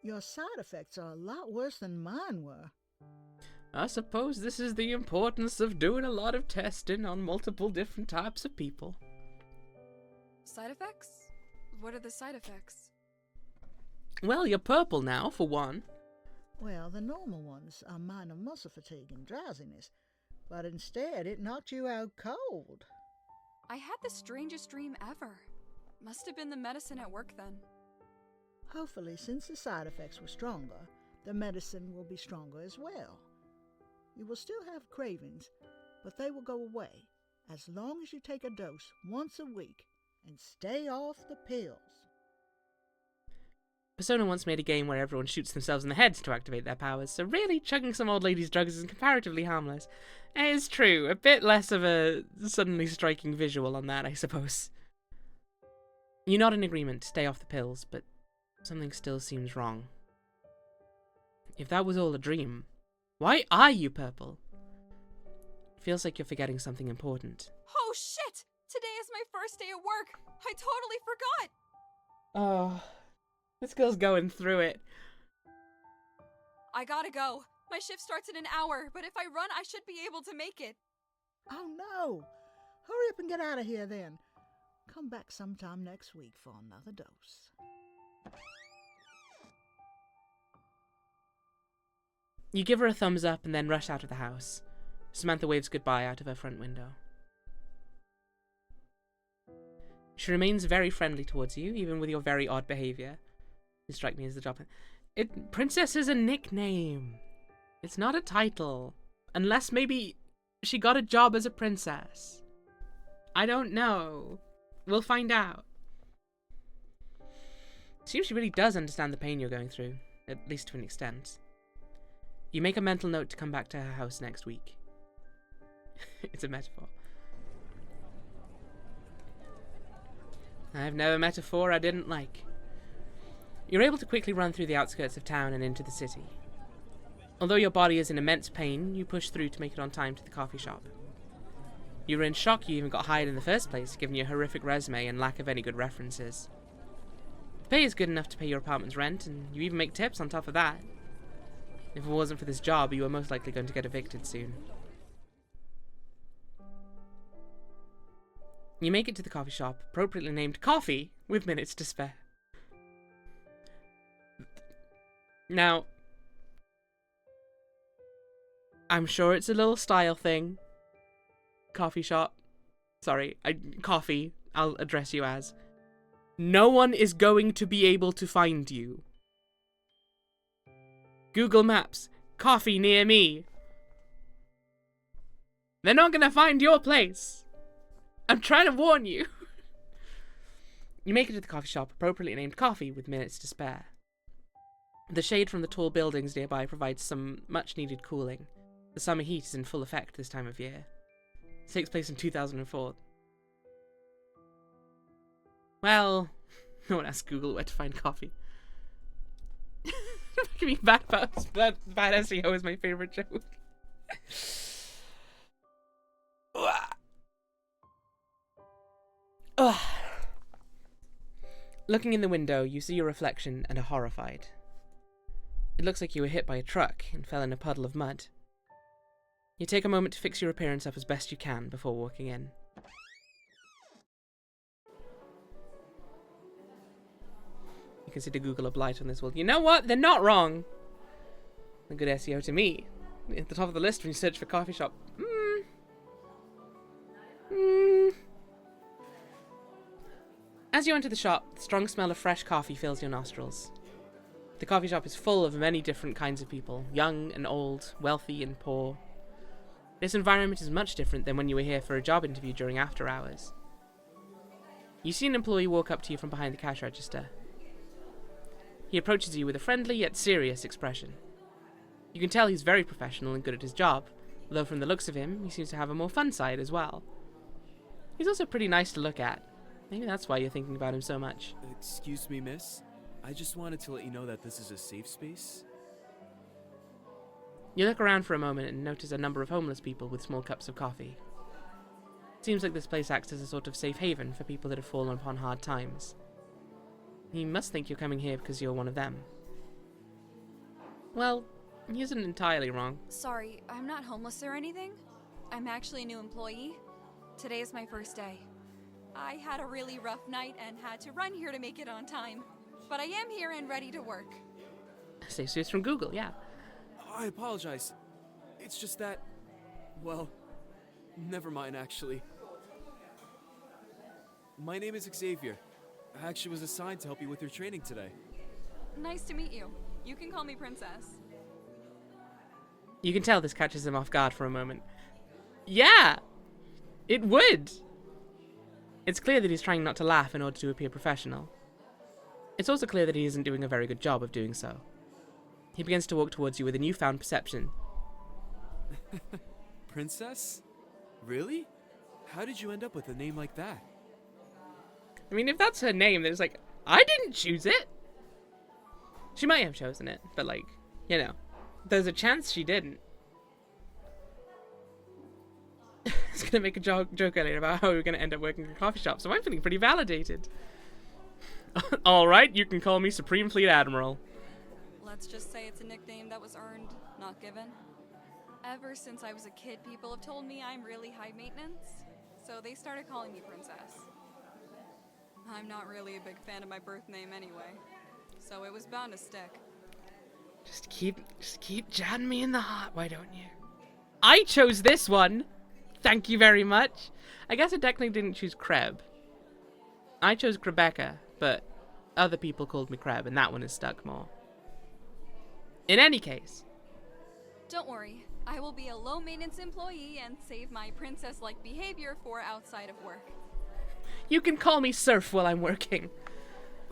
Your side effects are a lot worse than mine were. I suppose this is the importance of doing a lot of testing on multiple different types of people. Side effects? What are the side effects? Well, you're purple now, for one. Well, the normal ones are minor muscle fatigue and drowsiness, but instead it knocked you out cold. I had the strangest dream ever. Must have been the medicine at work then. Hopefully, since the side effects were stronger, the medicine will be stronger as well. You will still have cravings, but they will go away as long as you take a dose once a week and stay off the pills. Persona once made a game where everyone shoots themselves in the head to activate their powers, so really chugging some old lady's drugs is comparatively harmless. It is true, a bit less of a suddenly striking visual on that, I suppose. You're not in agreement to stay off the pills, but something still seems wrong. If that was all a dream, why are you purple? It feels like you're forgetting something important. Oh shit! Today is my first day at work! I totally forgot! Oh, this girl's going through it. I gotta go. My shift starts in an hour, but if I run, I should be able to make it. Oh no! Hurry up and get out of here then. Come back sometime next week for another dose. You give her a thumbs up and then rush out of the house. Samantha waves goodbye out of her front window. She remains very friendly towards you, even with your very odd behaviour. You strike me as the job. Princess is a nickname. It's not a title. Unless maybe she got a job as a princess. I don't know. We'll find out. Seems she really does understand the pain you're going through, at least to an extent. You make a mental note to come back to her house next week. It's a metaphor. I've never met a four I didn't like. You're able to quickly run through the outskirts of town and into the city. Although your body is in immense pain, you push through to make it on time to the coffee shop. You were in shock you even got hired in the first place, given your horrific resume and lack of any good references. The pay is good enough to pay your apartment's rent, and you even make tips on top of that. If it wasn't for this job, you were most likely going to get evicted soon. You make it to the coffee shop, appropriately named Coffee, with minutes to spare. Now, I'm sure it's a little style thing. Coffee shop. Sorry, coffee, I'll address you as. No one is going to be able to find you. Google Maps, coffee near me. They're not gonna find your place. I'm trying to warn you. You make it to the coffee shop, appropriately named Coffee, with minutes to spare. The shade from the tall buildings nearby provides some much-needed cooling. The summer heat is in full effect this time of year. It takes place in 2004. Well, no one asked Google where to find coffee. Give me bad SEO is my favorite joke. Looking in the window, you see your reflection and are horrified. It looks like you were hit by a truck and fell in a puddle of mud. You take a moment to fix your appearance up as best you can before walking in. You consider Google a blight on this world. You know what? They're not wrong. A good SEO to me. At the top of the list when you search for coffee shop. As you enter the shop, the strong smell of fresh coffee fills your nostrils. The coffee shop is full of many different kinds of people, young and old, wealthy and poor. This environment is much different than when you were here for a job interview during after hours. You see an employee walk up to you from behind the cash register. He approaches you with a friendly yet serious expression. You can tell he's very professional and good at his job, although from the looks of him, he seems to have a more fun side as well. He's also pretty nice to look at. Maybe that's why you're thinking about him so much. Excuse me, miss. I just wanted to let you know that this is a safe space. You look around for a moment and notice a number of homeless people with small cups of coffee. It seems like this place acts as a sort of safe haven for people that have fallen upon hard times. He must think you're coming here because you're one of them. Well, he isn't entirely wrong. Sorry, I'm not homeless or anything. I'm actually a new employee. Today is my first day. I had a really rough night and had to run here to make it on time. But I am here and ready to work. Safe space from Google, yeah. I apologize. It's just that... well, never mind, actually. My name is Xavier. I actually was assigned to help you with your training today. Nice to meet you. You can call me Princess. You can tell this catches him off guard for a moment. Yeah! It would! It's clear that he's trying not to laugh in order to appear professional. It's also clear that he isn't doing a very good job of doing so. He begins to walk towards you with a newfound perception. Princess? Really? How did you end up with a name like that? I mean, if that's her name, then it's like, I didn't choose it! She might have chosen it, but like, you know, there's a chance she didn't. I was gonna make a joke earlier about how we were gonna end up working in a coffee shop, so I'm feeling pretty validated. Alright, you can call me Supreme Fleet Admiral. Let's just say it's a nickname that was earned, not given. Ever since I was a kid, people have told me I'm really high maintenance, so they started calling me Princess. I'm not really a big fan of my birth name anyway, so it was bound to stick. Just keep jabbing me in the heart, why don't you? I chose this one! Thank you very much. I guess I technically didn't choose Kreb. I chose Rebecca, but other people called me Kreb, and that one has stuck more. In any case. Don't worry, I will be a low-maintenance employee and save my princess-like behavior for outside of work. You can call me Surf while I'm working.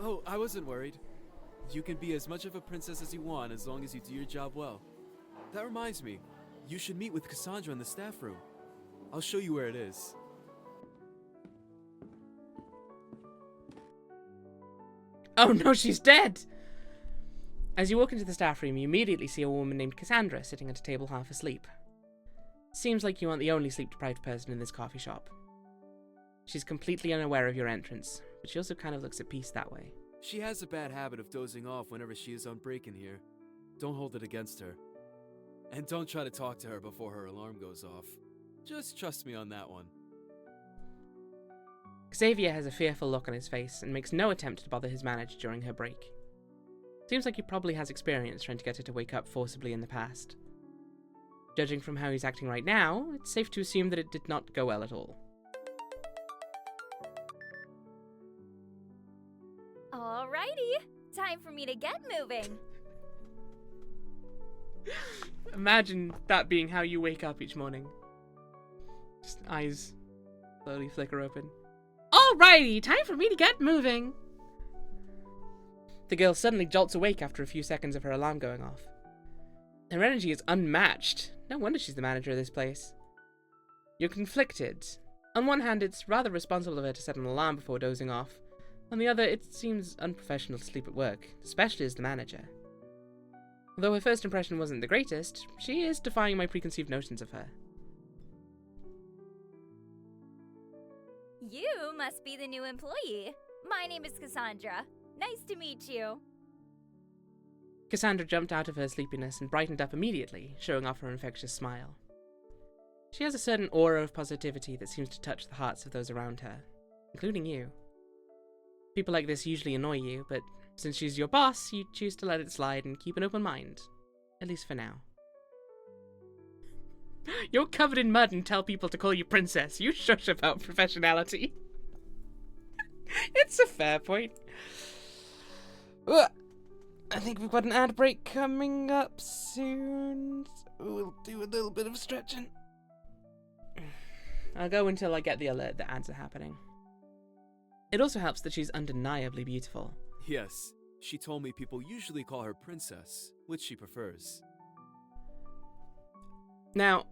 Oh, I wasn't worried. You can be as much of a princess as you want as long as you do your job well. That reminds me, you should meet with Cassandra in the staff room. I'll show you where it is. Oh no, she's dead! As you walk into the staff room, you immediately see a woman named Cassandra sitting at a table half asleep. Seems like you aren't the only sleep-deprived person in this coffee shop. She's completely unaware of your entrance, but she also kind of looks at peace that way. She has a bad habit of dozing off whenever she is on break in here. Don't hold it against her. And don't try to talk to her before her alarm goes off. Just trust me on that one. Xavier has a fearful look on his face and makes no attempt to bother his manager during her break. Seems like he probably has experience trying to get her to wake up forcibly in the past. Judging from how he's acting right now, it's safe to assume that it did not go well at all. Alrighty, time for me to get moving. Imagine that being how you wake up each morning. Just eyes slowly flicker open. Alrighty, time for me to get moving. The girl suddenly jolts awake after a few seconds of her alarm going off. Her energy is unmatched. No wonder she's the manager of this place. You're conflicted. On one hand, it's rather responsible of her to set an alarm before dozing off. On the other, it seems unprofessional to sleep at work, especially as the manager. Although her first impression wasn't the greatest, she is defying my preconceived notions of her. You must be the new employee. My name is Cassandra. Nice to meet you. Cassandra jumped out of her sleepiness and brightened up immediately, showing off her infectious smile. She has a certain aura of positivity that seems to touch the hearts of those around her, including you. People like this usually annoy you, but since she's your boss, you choose to let it slide and keep an open mind. At least for now. You're covered in mud and tell people to call you princess. You shush about professionality. It's a fair point. Ugh. I think we've got an ad break coming up soon. We'll do a little bit of stretching. I'll go until I get the alert that ads are happening. It also helps that she's undeniably beautiful. Yes, she told me people usually call her princess, which she prefers. Now,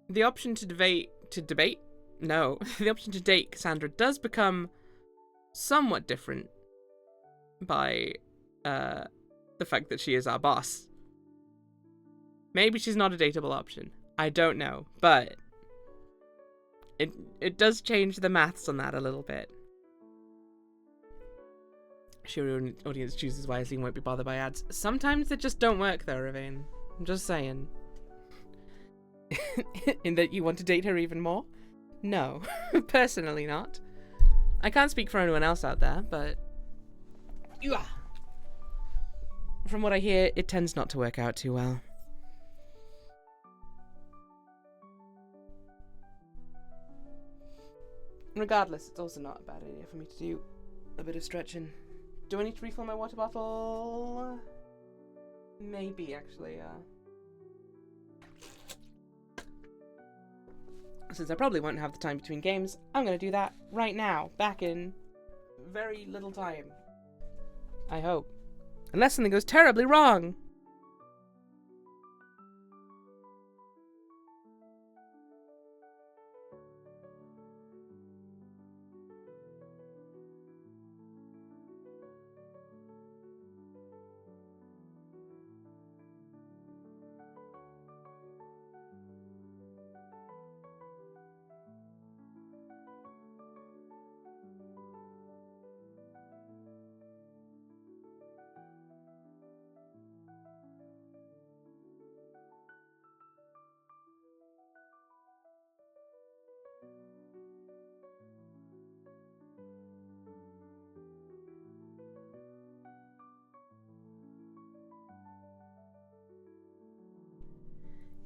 the option to debate? No, the option to date Cassandra does become somewhat different by the fact that she is our boss. Maybe she's not a dateable option. I don't know, but it does change the maths on that a little bit. Sure, your audience chooses wisely and won't be bothered by ads. Sometimes they just don't work though, Ravane. I'm just saying. In that you want to date her even more? No, personally not. I can't speak for anyone else out there, but from what I hear, it tends not to work out too well. Regardless, it's also not a bad idea for me to do a bit of stretching. Do I need to refill my water bottle? Maybe, actually, Since I probably won't have the time between games, I'm going to do that right now, back in very little time. I hope. Unless something goes terribly wrong.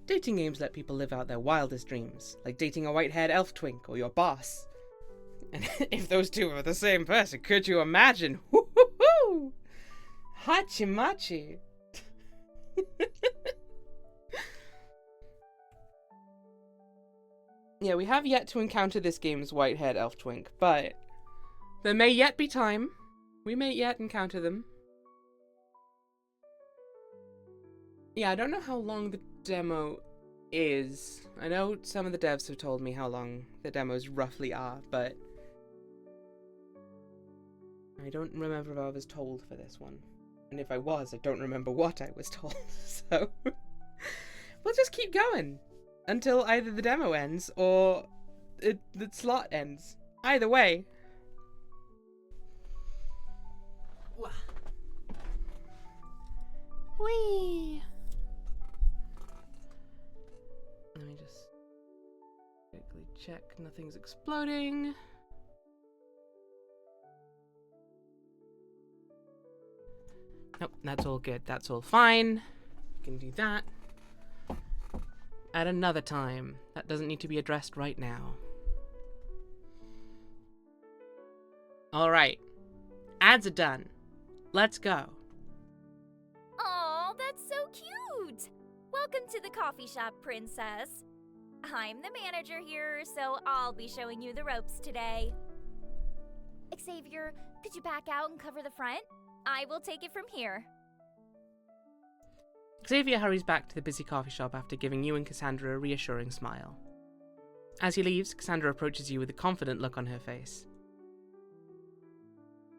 Dating games let people live out their wildest dreams, like dating a white-haired elf twink or your boss. And if those two were the same person, could you imagine? Woo-hoo-hoo! Hachi-machi! Yeah, we have yet to encounter this game's white-haired elf twink, but there may yet be time. We may yet encounter them. Yeah, I don't know how long the demo is. I know some of the devs have told me how long the demos roughly are, but I don't remember if I was told for this one. And if I was, I don't remember what I was told, so we'll just keep going until either the demo ends or the slot ends. Either way. Whee! Let me just quickly check nothing's exploding. Nope, that's all good. That's all fine. We can do that at another time. That doesn't need to be addressed right now. Alright. Ads are done. Let's go. Aw, that's so cute! Welcome to the coffee shop, Princess. I'm the manager here, so I'll be showing you the ropes today. Xavier, could you back out and cover the front? I will take it from here. Xavier hurries back to the busy coffee shop after giving you and Cassandra a reassuring smile. As he leaves, Cassandra approaches you with a confident look on her face.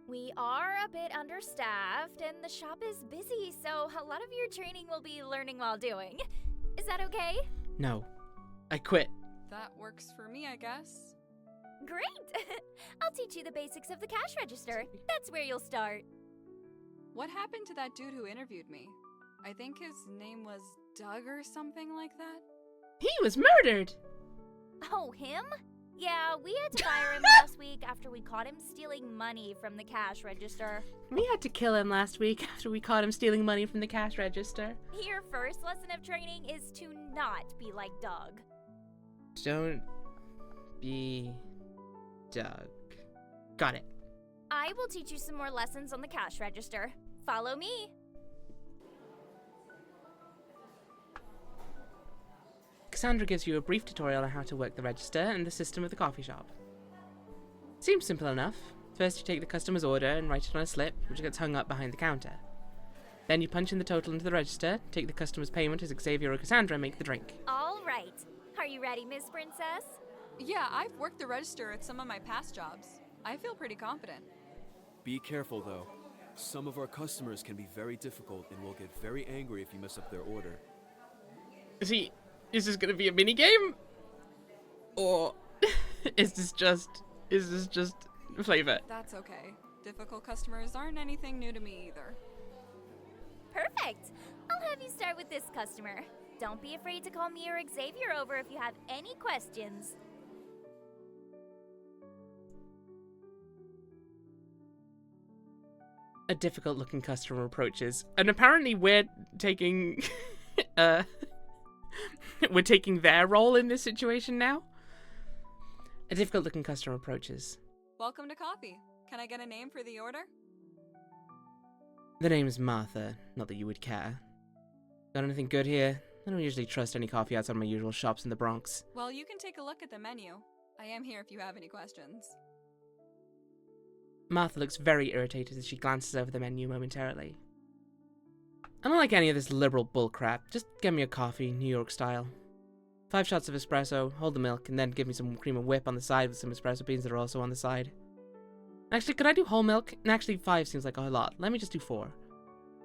We are a bit understaffed, and the shop is busy, so a lot of your training will be learning while doing. Is that okay? No. I quit. That works for me, I guess. Great! I'll teach you the basics of the cash register. That's where you'll start. What happened to that dude who interviewed me? I think his name was Doug or something like that? He was murdered! Oh, him? Yeah, we had to fire him last week after we caught him stealing money from the cash register. We had to kill him last week after we caught him stealing money from the cash register. Your first lesson of training is to not be like Doug. Don't be Doug. Got it. I will teach you some more lessons on the cash register. Follow me. Cassandra gives you a brief tutorial on how to work the register and the system of the coffee shop. Seems simple enough. First you take the customer's order and write it on a slip, which gets hung up behind the counter. Then you punch in the total into the register, take the customer's payment as Xavier or Cassandra make the drink. All right. Are you ready, Miss Princess? Yeah, I've worked the register at some of my past jobs. I feel pretty confident. Be careful, though. Some of our customers can be very difficult and will get very angry if you mess up their order. Is this gonna be a mini game? Or is this just flavor? That's okay. Difficult customers aren't anything new to me either. Perfect. I'll have you start with this customer. Don't be afraid to call me or Xavier over if you have any questions. A difficult-looking customer approaches, and apparently we're taking we're taking their role in this situation now. A difficult-looking customer approaches. Welcome to coffee. Can I get a name for the order? The name's Martha, not that you would care. Got anything good here? I don't usually trust any coffee outside my usual shops in the Bronx. Well, you can take a look at the menu. I am here if you have any questions. Martha looks very irritated as she glances over the menu momentarily. I don't like any of this liberal bullcrap. Just get me a coffee, New York style. 5 shots of espresso, hold the milk, and then give me some cream of whip on the side with some espresso beans that are also on the side. Actually, could I do whole milk? And actually, 5 seems like a whole lot. Let me just do 4.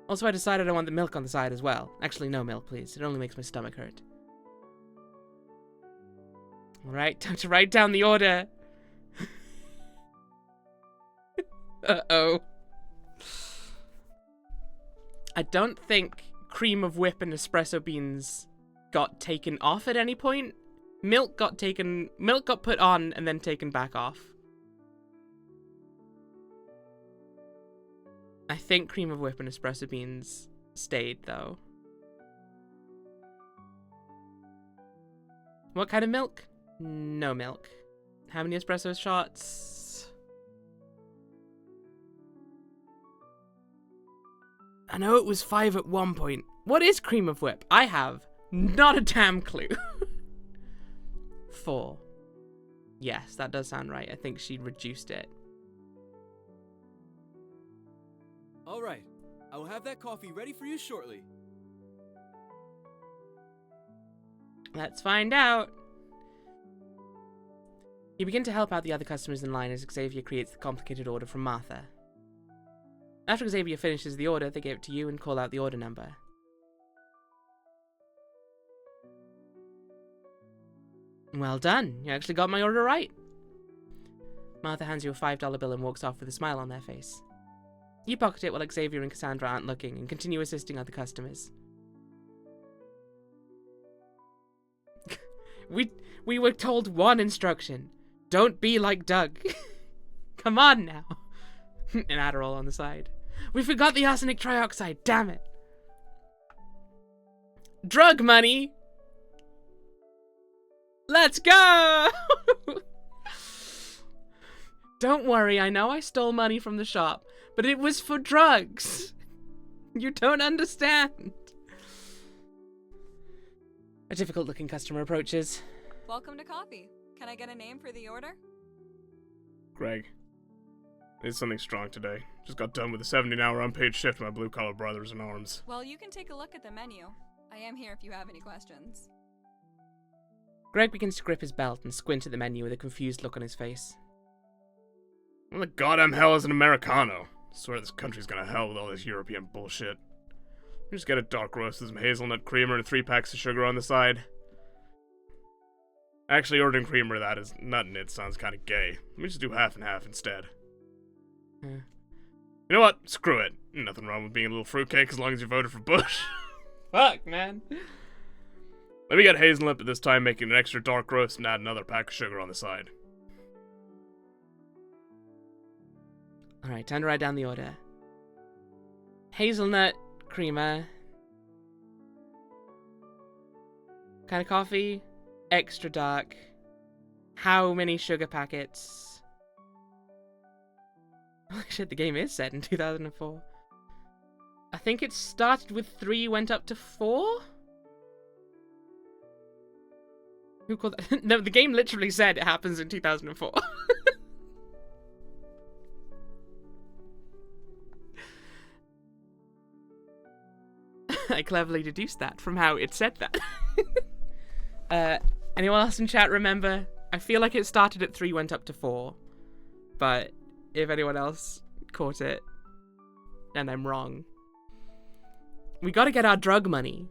Also, I decided I want the milk on the side as well. Actually, no milk, please. It only makes my stomach hurt. Alright, time to write down the order. Uh-oh. I don't think cream of whip and espresso beans got taken off at any point. Milk got put on and then taken back off. I think cream of whip and espresso beans stayed, though. What kind of milk? No milk. How many espresso shots? I know it was 5 at one point. What is cream of whip? I have not a damn clue. 4. Yes, that does sound right. I think she reduced it. All right. I will have that coffee ready for you shortly. Let's find out. You begin to help out the other customers in line as Xavier creates the complicated order from Martha. After Xavier finishes the order, they give it to you and call out the order number. Well done. You actually got my order right. Martha hands you a $5 bill and walks off with a smile on their face. You pocket it while Xavier and Cassandra aren't looking and continue assisting other customers. We were told one instruction. Don't be like Doug. Come on now. An Adderall on the side. We forgot the arsenic trioxide, damn it. Drug money! Let's go! Don't worry, I know I stole money from the shop, but it was for drugs. You don't understand. A difficult-looking customer approaches. Welcome to coffee. Can I get a name for the order? Greg. Need something strong today. Just got done with a 17-hour unpaid shift with my blue-collar brothers in arms. Well, you can take a look at the menu. I am here if you have any questions. Greg begins to grip his belt and squint at the menu with a confused look on his face. What the goddamn hell is an Americano? I swear this country's gonna hell with all this European bullshit. Just get a dark roast with some hazelnut creamer and 3 packs of sugar on the side. Actually, ordering creamer that is nut in it sounds kinda gay. Let me just do half and half instead. You know what? Screw it. Nothing wrong with being a little fruitcake as long as you voted for Bush. Fuck, man. Let me get hazelnut, but this time making an extra dark roast and add another pack of sugar on the side. Alright, time to write down the order. Hazelnut creamer. Kind of coffee. Extra dark. How many sugar packets? Oh shit, the game is set in 2004. I think it started with 3, went up to 4? Who called that? No, the game literally said it happens in 2004. I cleverly deduced that from how it said that. Anyone else in chat remember? I feel like it started at 3, went up to 4. But if anyone else caught it, and I'm wrong. We gotta get our drug money.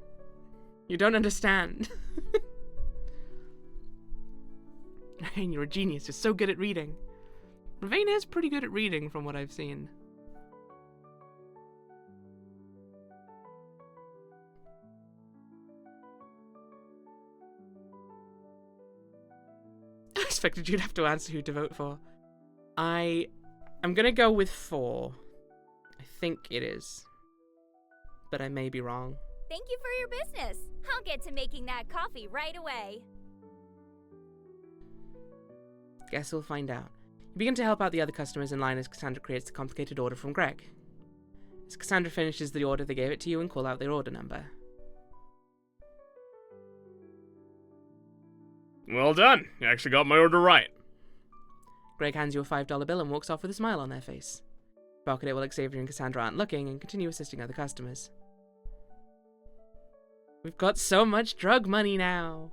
You don't understand. Ravane, you're a genius. You're so good at reading. Ravane is pretty good at reading from what I've seen. I expected you'd have to answer who to vote for. I'm gonna go with 4. I think it is. But I may be wrong. Thank you for your business. I'll get to making that coffee right away. Guess we'll find out. You begin to help out the other customers in line as Cassandra creates the complicated order from Greg. As Cassandra finishes the order, they gave it to you and call out their order number. Well done. You actually got my order right. Greg hands you a $5 bill and walks off with a smile on their face. Pocket it while Xavier and Cassandra aren't looking and continue assisting other customers. We've got so much drug money now.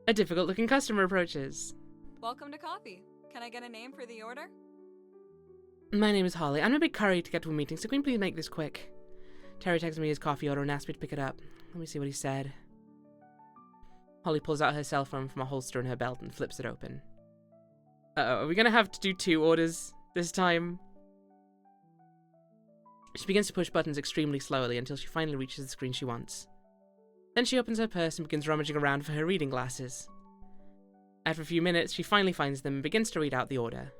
A difficult-looking customer approaches. Welcome to coffee. Can I get a name for the order? My name is Holly. I'm a bit hurried to get to a meeting, so can you please make this quick? Terry texted me his coffee order and asked me to pick it up. Let me see what he said. Holly pulls out her cell phone from a holster in her belt and flips it open. Uh-oh, are we gonna have to do 2 orders this time? She begins to push buttons extremely slowly until she finally reaches the screen she wants. Then she opens her purse and begins rummaging around for her reading glasses. After a few minutes, she finally finds them and begins to read out the order.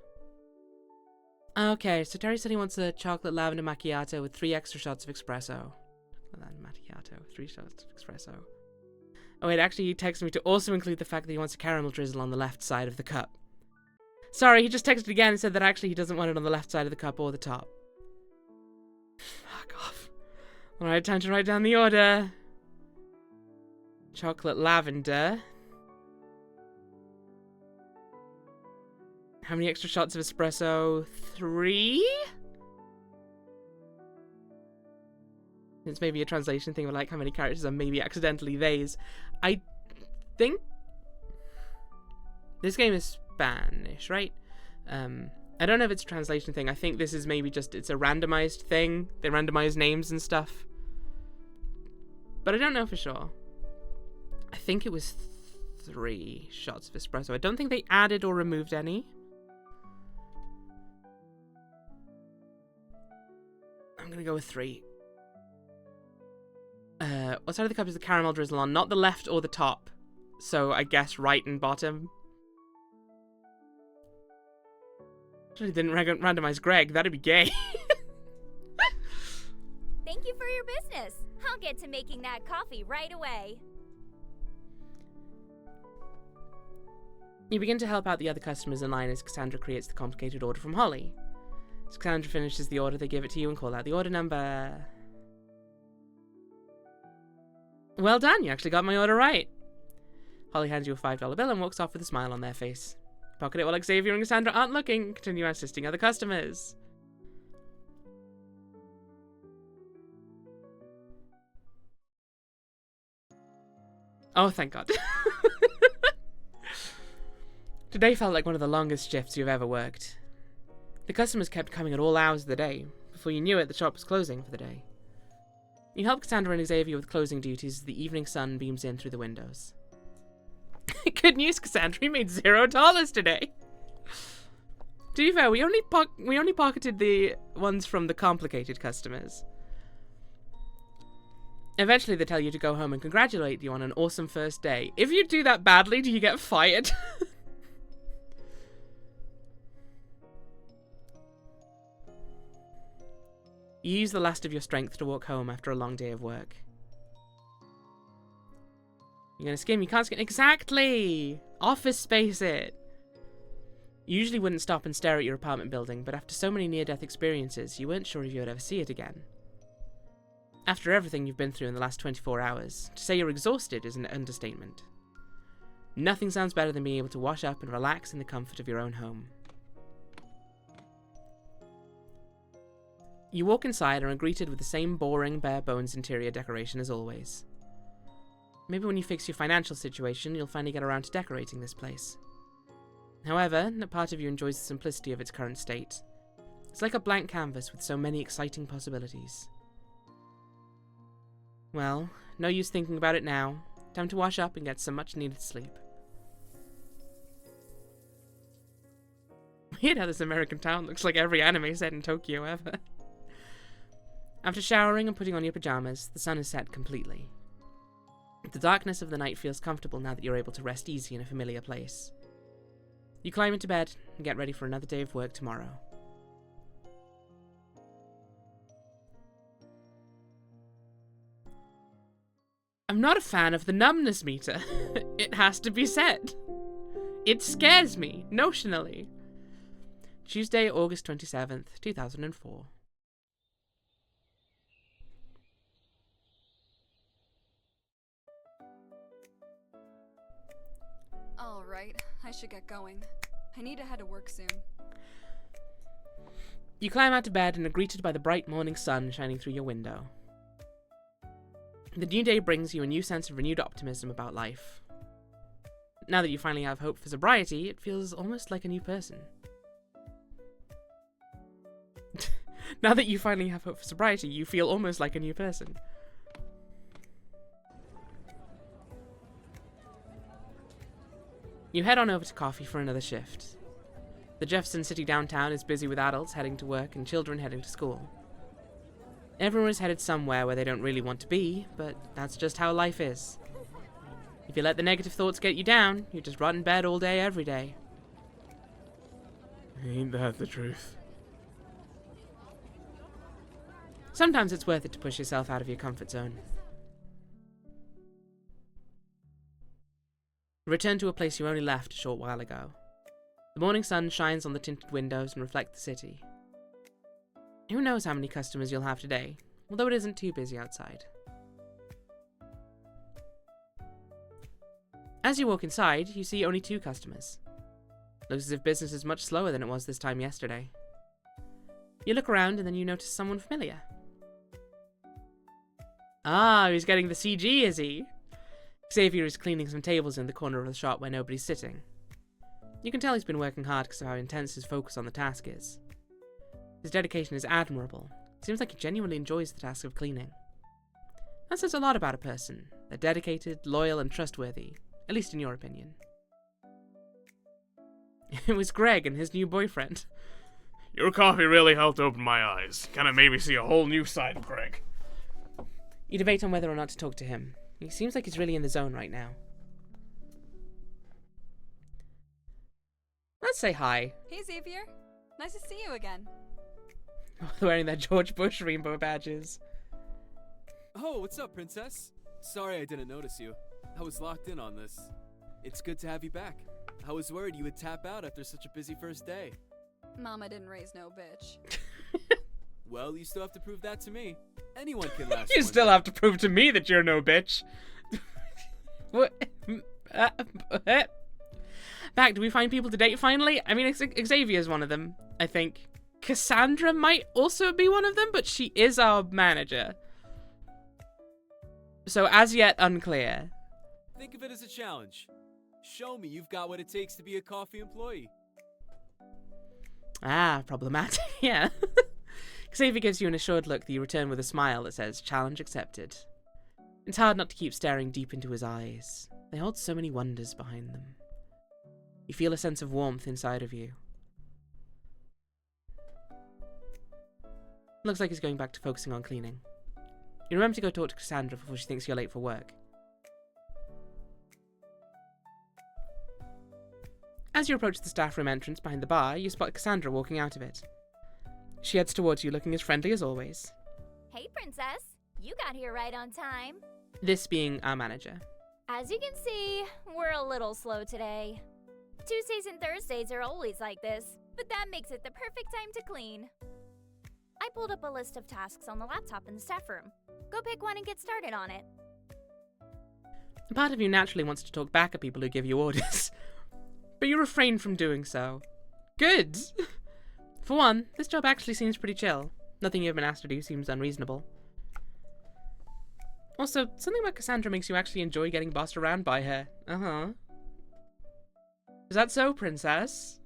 Okay, so Terry said he wants a chocolate lavender macchiato with 3 extra shots of espresso. Lavender macchiato, 3 shots of espresso. Oh wait, actually he texted me to also include the fact that he wants a caramel drizzle on the left side of the cup. Sorry, he just texted again and said that actually he doesn't want it on the left side of the cup or the top. Fuck off. Alright, time to write down the order. Chocolate lavender. How many extra shots of espresso? 3? It's maybe a translation thing of like how many characters are maybe accidentally theys. I think this game is Spanish, right? I don't know if it's a translation thing. I think this is maybe just, it's a randomized thing. They randomize names and stuff. But I don't know for sure. I think it was 3 shots of espresso. I don't think they added or removed any. I'm gonna go with 3. What side of the cup is the caramel drizzle on? Not the left or the top. So I guess right and bottom. Actually didn't randomize Greg. That'd be gay. Thank you for your business. I'll get to making that coffee right away. You begin to help out the other customers in line as Cassandra creates the complicated order from Holly. As Cassandra finishes the order, they give it to you and call out the order number. Well done, you actually got my order right. Holly hands you a $5 bill and walks off with a smile on their face. Pocket it while Xavier and Cassandra aren't looking. Continue assisting other customers. Oh, thank God. Today felt like one of the longest shifts you've ever worked. The customers kept coming at all hours of the day. Before you knew it, the shop was closing for the day. You help Cassandra and Xavier with closing duties as the evening sun beams in through the windows. Good news, Cassandra, you made $0 today. To be fair, we only pocketed the ones from the complicated customers. Eventually they tell you to go home and congratulate you on an awesome first day. If you do that badly, do you get fired? You use the last of your strength to walk home after a long day of work. You're gonna skim, you can't skim. Exactly! Office space it! You usually wouldn't stop and stare at your apartment building, but after so many near-death experiences, you weren't sure if you would ever see it again. After everything you've been through in the last 24 hours, to say you're exhausted is an understatement. Nothing sounds better than being able to wash up and relax in the comfort of your own home. You walk inside and are greeted with the same boring, bare-bones interior decoration as always. Maybe when you fix your financial situation, you'll finally get around to decorating this place. However, a part of you enjoys the simplicity of its current state. It's like a blank canvas with so many exciting possibilities. Well, no use thinking about it now. Time to wash up and get some much-needed sleep. Weird how this American town looks like every anime set in Tokyo ever. After showering and putting on your pajamas, the sun is set completely. The darkness of the night feels comfortable now that you're able to rest easy in a familiar place. You climb into bed and get ready for another day of work tomorrow. I'm not a fan of the numbness meter. It has to be set. It scares me, notionally. Tuesday, August 27th, 2004. Alright, I should get going. I need to head to work soon. You climb out of bed and are greeted by the bright morning sun shining through your window. The new day brings you a new sense of renewed optimism about life. Now that you finally have hope for sobriety, it feels almost like a new person. Now that you finally have hope for sobriety, you feel almost like a new person. You head on over to coffee for another shift. The Jefferson City downtown is busy with adults heading to work and children heading to school. Everyone is headed somewhere where they don't really want to be, but that's just how life is. If you let the negative thoughts get you down, you just rot in bed all day every day. Ain't that the truth? Sometimes it's worth it to push yourself out of your comfort zone. Return to a place you only left a short while ago. The morning sun shines on the tinted windows and reflects the city. Who knows how many customers you'll have today, although it isn't too busy outside. As you walk inside, you see only 2 customers. Looks as if business is much slower than it was this time yesterday. You look around and then you notice someone familiar. Ah, he's getting the CG, is he? Xavier is cleaning some tables in the corner of the shop where nobody's sitting. You can tell he's been working hard because of how intense his focus on the task is. His dedication is admirable. It seems like he genuinely enjoys the task of cleaning. That says a lot about a person. They're dedicated, loyal, and trustworthy, at least in your opinion. It was Greg and his new boyfriend. Your coffee really helped open my eyes. Kinda made me see a whole new side of Greg. You debate on whether or not to talk to him. He seems like he's really in the zone right now. Let's say hi. Hey Xavier, nice to see you again. Wearing their George Bush rainbow badges. Oh, what's up, Princess? Sorry I didn't notice you. I was locked in on this. It's good to have you back. I was worried you would tap out after such a busy first day. Mama didn't raise no bitch. Well, you still have to prove that to me. Anyone can last. You still have to prove to me that you're no bitch. What? Back, do we find people to date finally? I mean, Xavier's one of them, I think. Cassandra might also be one of them, but she is our manager. So, as yet, unclear. Think of it as a challenge. Show me you've got what it takes to be a coffee employee. Ah, problematic, yeah. Xavier gives you an assured look that you return with a smile that says, challenge accepted. It's hard not to keep staring deep into his eyes. They hold so many wonders behind them. You feel a sense of warmth inside of you. Looks like he's going back to focusing on cleaning. You remember to go talk to Cassandra before she thinks you're late for work. As you approach the staff room entrance behind the bar, you spot Cassandra walking out of it. She heads towards you, looking as friendly as always. Hey, Princess. You got here right on time. This being our manager. As you can see, we're a little slow today. Tuesdays and Thursdays are always like this, but that makes it the perfect time to clean. I pulled up a list of tasks on the laptop in the staff room. Go pick one and get started on it. A part of you naturally wants to talk back at people who give you orders, but you refrain from doing so. Good! For one, this job actually seems pretty chill. Nothing you've been asked to do seems unreasonable. Also, something about Cassandra makes you actually enjoy getting bossed around by her. Uh-huh. Is that so, Princess?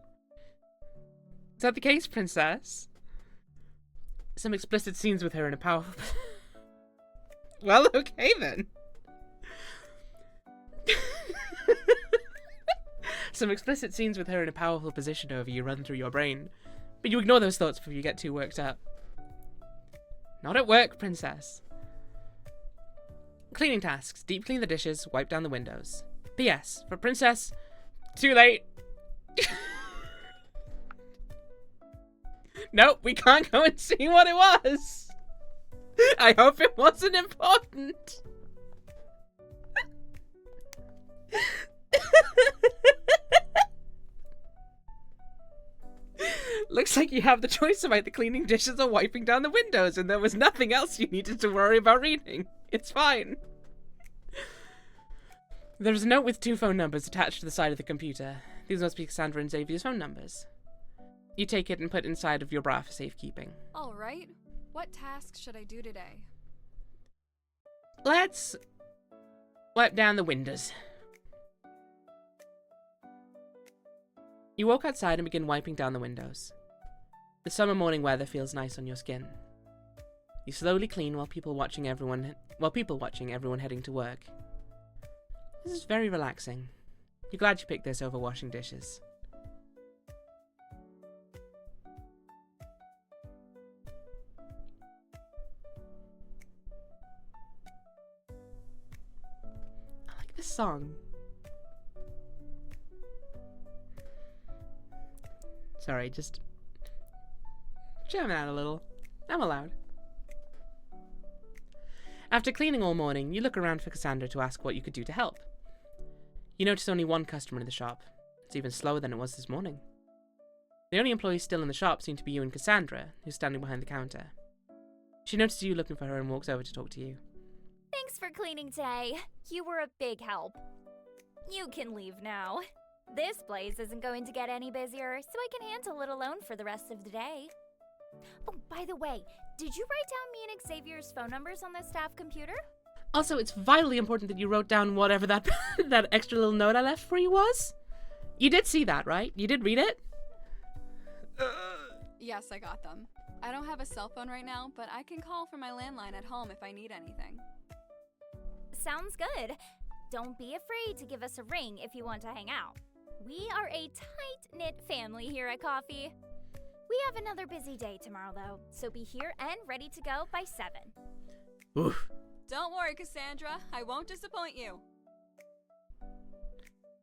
Is that the case, Princess? Some explicit scenes with her in a powerful... Well, okay then. Some explicit scenes with her in a powerful position over you run through your brain, but you ignore those thoughts before you get too worked up. Not at work, Princess. Cleaning tasks. Deep clean the dishes, wipe down the windows. P.S. For Princess, too late. Nope, we can't go and see what it was. I hope it wasn't important. Looks like you have the choice about the cleaning dishes or wiping down the windows, and there was nothing else you needed to worry about reading. It's fine. There's a note with 2 phone numbers attached to the side of the computer. These must be Cassandra and Xavier's phone numbers. You take it and put it inside of your bra for safekeeping. Alright, what tasks should I do today? Let's wipe down the windows. You walk outside and begin wiping down the windows. The summer morning weather feels nice on your skin. You slowly clean while people watching everyone heading to work. This is very relaxing. You're glad you picked this over washing dishes. I like this song. Sorry, just jamming out a little. I'm allowed. After cleaning all morning, you look around for Cassandra to ask what you could do to help. You notice only one customer in the shop. It's even slower than it was this morning. The only employees still in the shop seem to be you and Cassandra, who's standing behind the counter. She notices you looking for her and walks over to talk to you. Thanks for cleaning today. You were a big help. You can leave now. This place isn't going to get any busier, so I can handle it alone for the rest of the day. Oh, by the way, did you write down me and Xavier's phone numbers on the staff computer? Also, it's vitally important that you wrote down whatever that that extra little note I left for you was. You did see that, right? You did read it? Yes, I got them. I don't have a cell phone right now, but I can call from my landline at home if I need anything. Sounds good. Don't be afraid to give us a ring if you want to hang out. We are a tight-knit family here at Coffee. We have another busy day tomorrow, though, so be here and ready to go by 7. Oof. Don't worry, Cassandra. I won't disappoint you.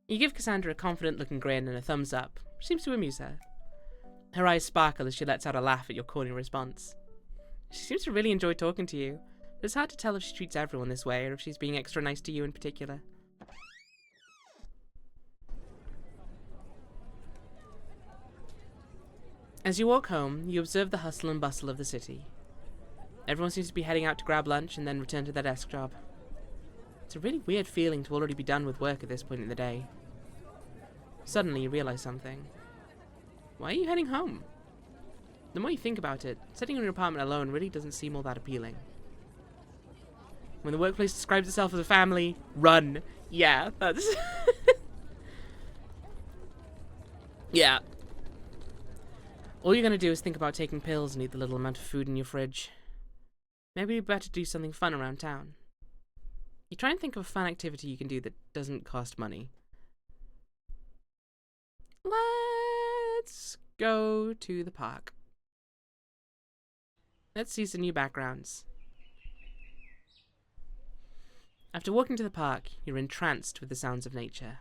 You give Cassandra a confident-looking grin and a thumbs up, which seems to amuse her. Her eyes sparkle as she lets out a laugh at your corny response. She seems to really enjoy talking to you, but it's hard to tell if she treats everyone this way or if she's being extra nice to you in particular. As you walk home, you observe the hustle and bustle of the city. Everyone seems to be heading out to grab lunch and then return to their desk job. It's a really weird feeling to already be done with work at this point in the day. Suddenly you realize something. Why are you heading home? The more you think about it, sitting in your apartment alone really doesn't seem all that appealing. When the workplace describes itself as a family, run. Yeah, that's... yeah. All you're gonna do is think about taking pills and eat the little amount of food in your fridge. Maybe you better do something fun around town. You try and think of a fun activity you can do that doesn't cost money. Let's go to the park. Let's see some new backgrounds. After walking to the park, you're entranced with the sounds of nature.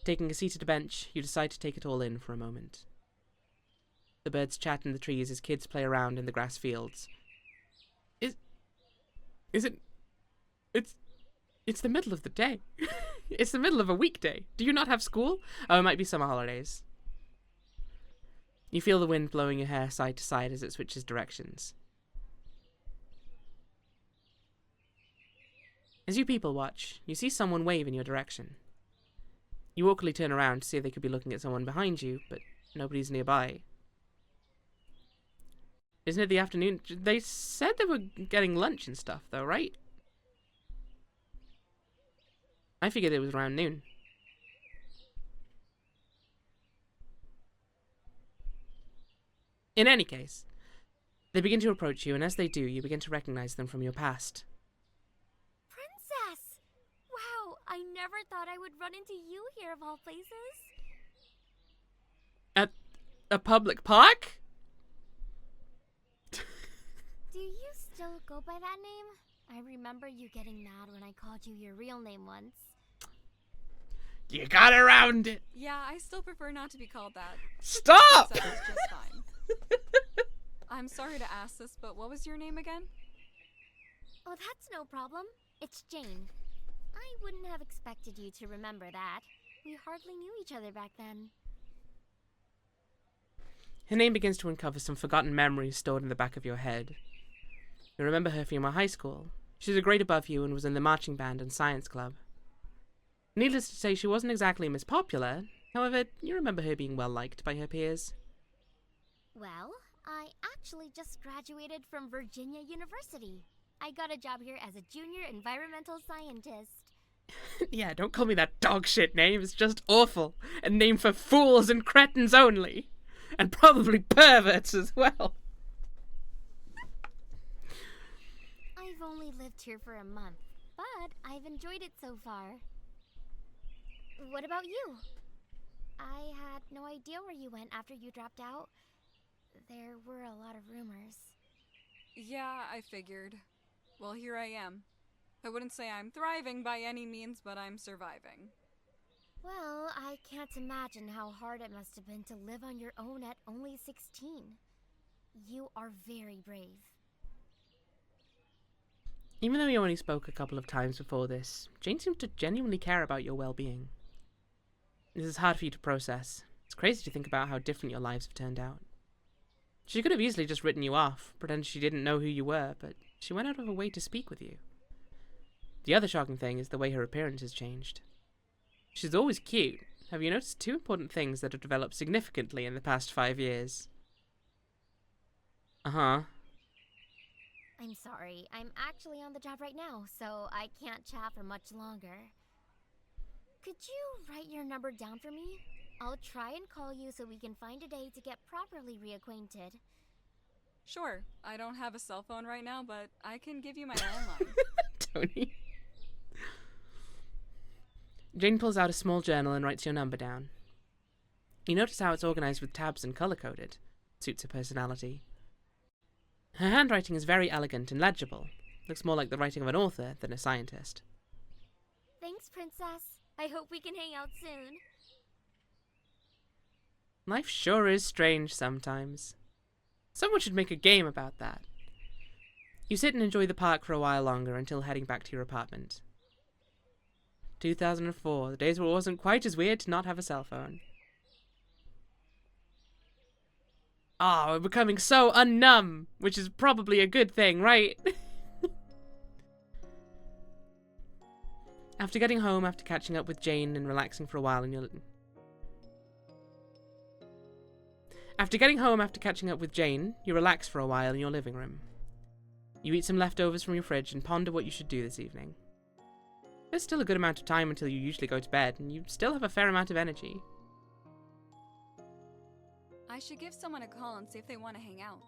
Taking a seat at a bench, you decide to take it all in for a moment. The birds chat in the trees as kids play around in the grass fields. It's the middle of the day. It's the middle of a weekday. Do you not have school? Oh, it might be summer holidays. You feel the wind blowing your hair side to side as it switches directions. As you people watch, you see someone wave in your direction. You awkwardly turn around to see if they could be looking at someone behind you, but nobody's nearby. Isn't it the afternoon? They said they were getting lunch and stuff, though, right? I figured it was around noon. In any case, they begin to approach you, and as they do, you begin to recognize them from your past. Princess! Wow, I never thought I would run into you here of all places. At a public park? Do you still go by that name? I remember you getting mad when I called you your real name once. You got around it! Yeah, I still prefer not to be called that. Stop! Princess is just fine. I'm sorry to ask this, but what was your name again? Oh, that's no problem. It's Jane. I wouldn't have expected you to remember that. We hardly knew each other back then. Her name begins to uncover some forgotten memories stored in the back of your head. You remember her from your high school. She was a grade above you and was in the marching band and science club. Needless to say, she wasn't exactly Miss Popular. However, you remember her being well liked by her peers. Well, I actually just graduated from Virginia University. I got a job here as a junior environmental scientist. Yeah, don't call me that dog shit name. It's just awful. A name for fools and cretins only. And probably perverts as well. I've only lived here for a month, but I've enjoyed it so far. What about you? I had no idea where you went after you dropped out. There were a lot of rumors. Yeah, I figured. Well, here I am. I wouldn't say I'm thriving by any means, but I'm surviving. Well, I can't imagine how hard it must have been to live on your own at only 16. You are very brave. Even though you only spoke a couple of times before this, Jane seemed to genuinely care about your well-being. This is hard for you to process. It's crazy to think about how different your lives have turned out. She could have easily just written you off, pretended she didn't know who you were, but she went out of her way to speak with you. The other shocking thing is the way her appearance has changed. She's always cute. Have you noticed two important things that have developed significantly in the past 5 years? Uh-huh. I'm sorry, I'm actually on the job right now, so I can't chat for much longer. Could you write your number down for me? I'll try and call you so we can find a day to get properly reacquainted. Sure, I don't have a cell phone right now, but I can give you my landline. Tony. Jane pulls out a small journal and writes your number down. You notice how it's organized with tabs and color-coded. Suits her personality. Her handwriting is very elegant and legible. Looks more like the writing of an author than a scientist. Thanks, Princess. I hope we can hang out soon. Life sure is strange sometimes. Someone should make a game about that. You sit and enjoy the park for a while longer until heading back to your apartment. 2004, the days where it wasn't quite as weird to not have a cell phone. Ah, we're becoming so unnumb, which is probably a good thing, right? After getting home, after catching up with Jane and relaxing for a while in your... After getting home, after catching up with Jane, you relax for a while in your living room. You eat some leftovers from your fridge and ponder what you should do this evening. There's still a good amount of time until you usually go to bed, and you still have a fair amount of energy. I should give someone a call and see if they want to hang out.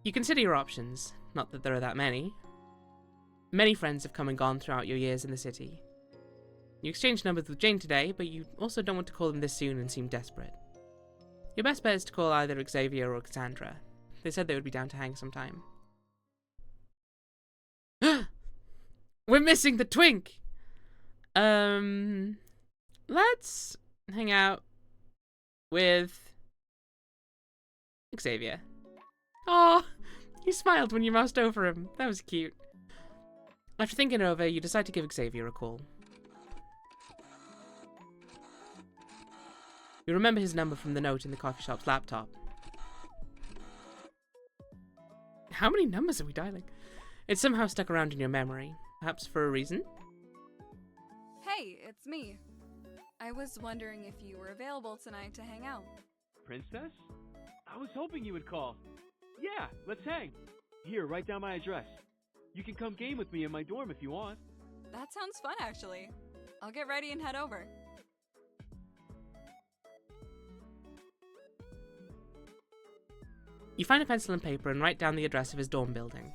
You consider your options, not that there are that many. Many friends have come and gone throughout your years in the city. You exchanged numbers with Jane today, but you also don't want to call them this soon and seem desperate. Your best bet is to call either Xavier or Cassandra. They said they would be down to hang sometime. We're missing the twink! Let's hang out with Xavier. Aw, you smiled when you moused over him. That was cute. After thinking it over, you decide to give Xavier a call. You remember his number from the note in the coffee shop's laptop. How many numbers are we dialing? It's somehow stuck around in your memory, perhaps for a reason? Hey, it's me. I was wondering if you were available tonight to hang out. Princess? I was hoping you would call. Yeah, let's hang. Here, write down my address. You can come game with me in my dorm if you want. That sounds fun, actually. I'll get ready and head over. You find a pencil and paper and write down the address of his dorm building.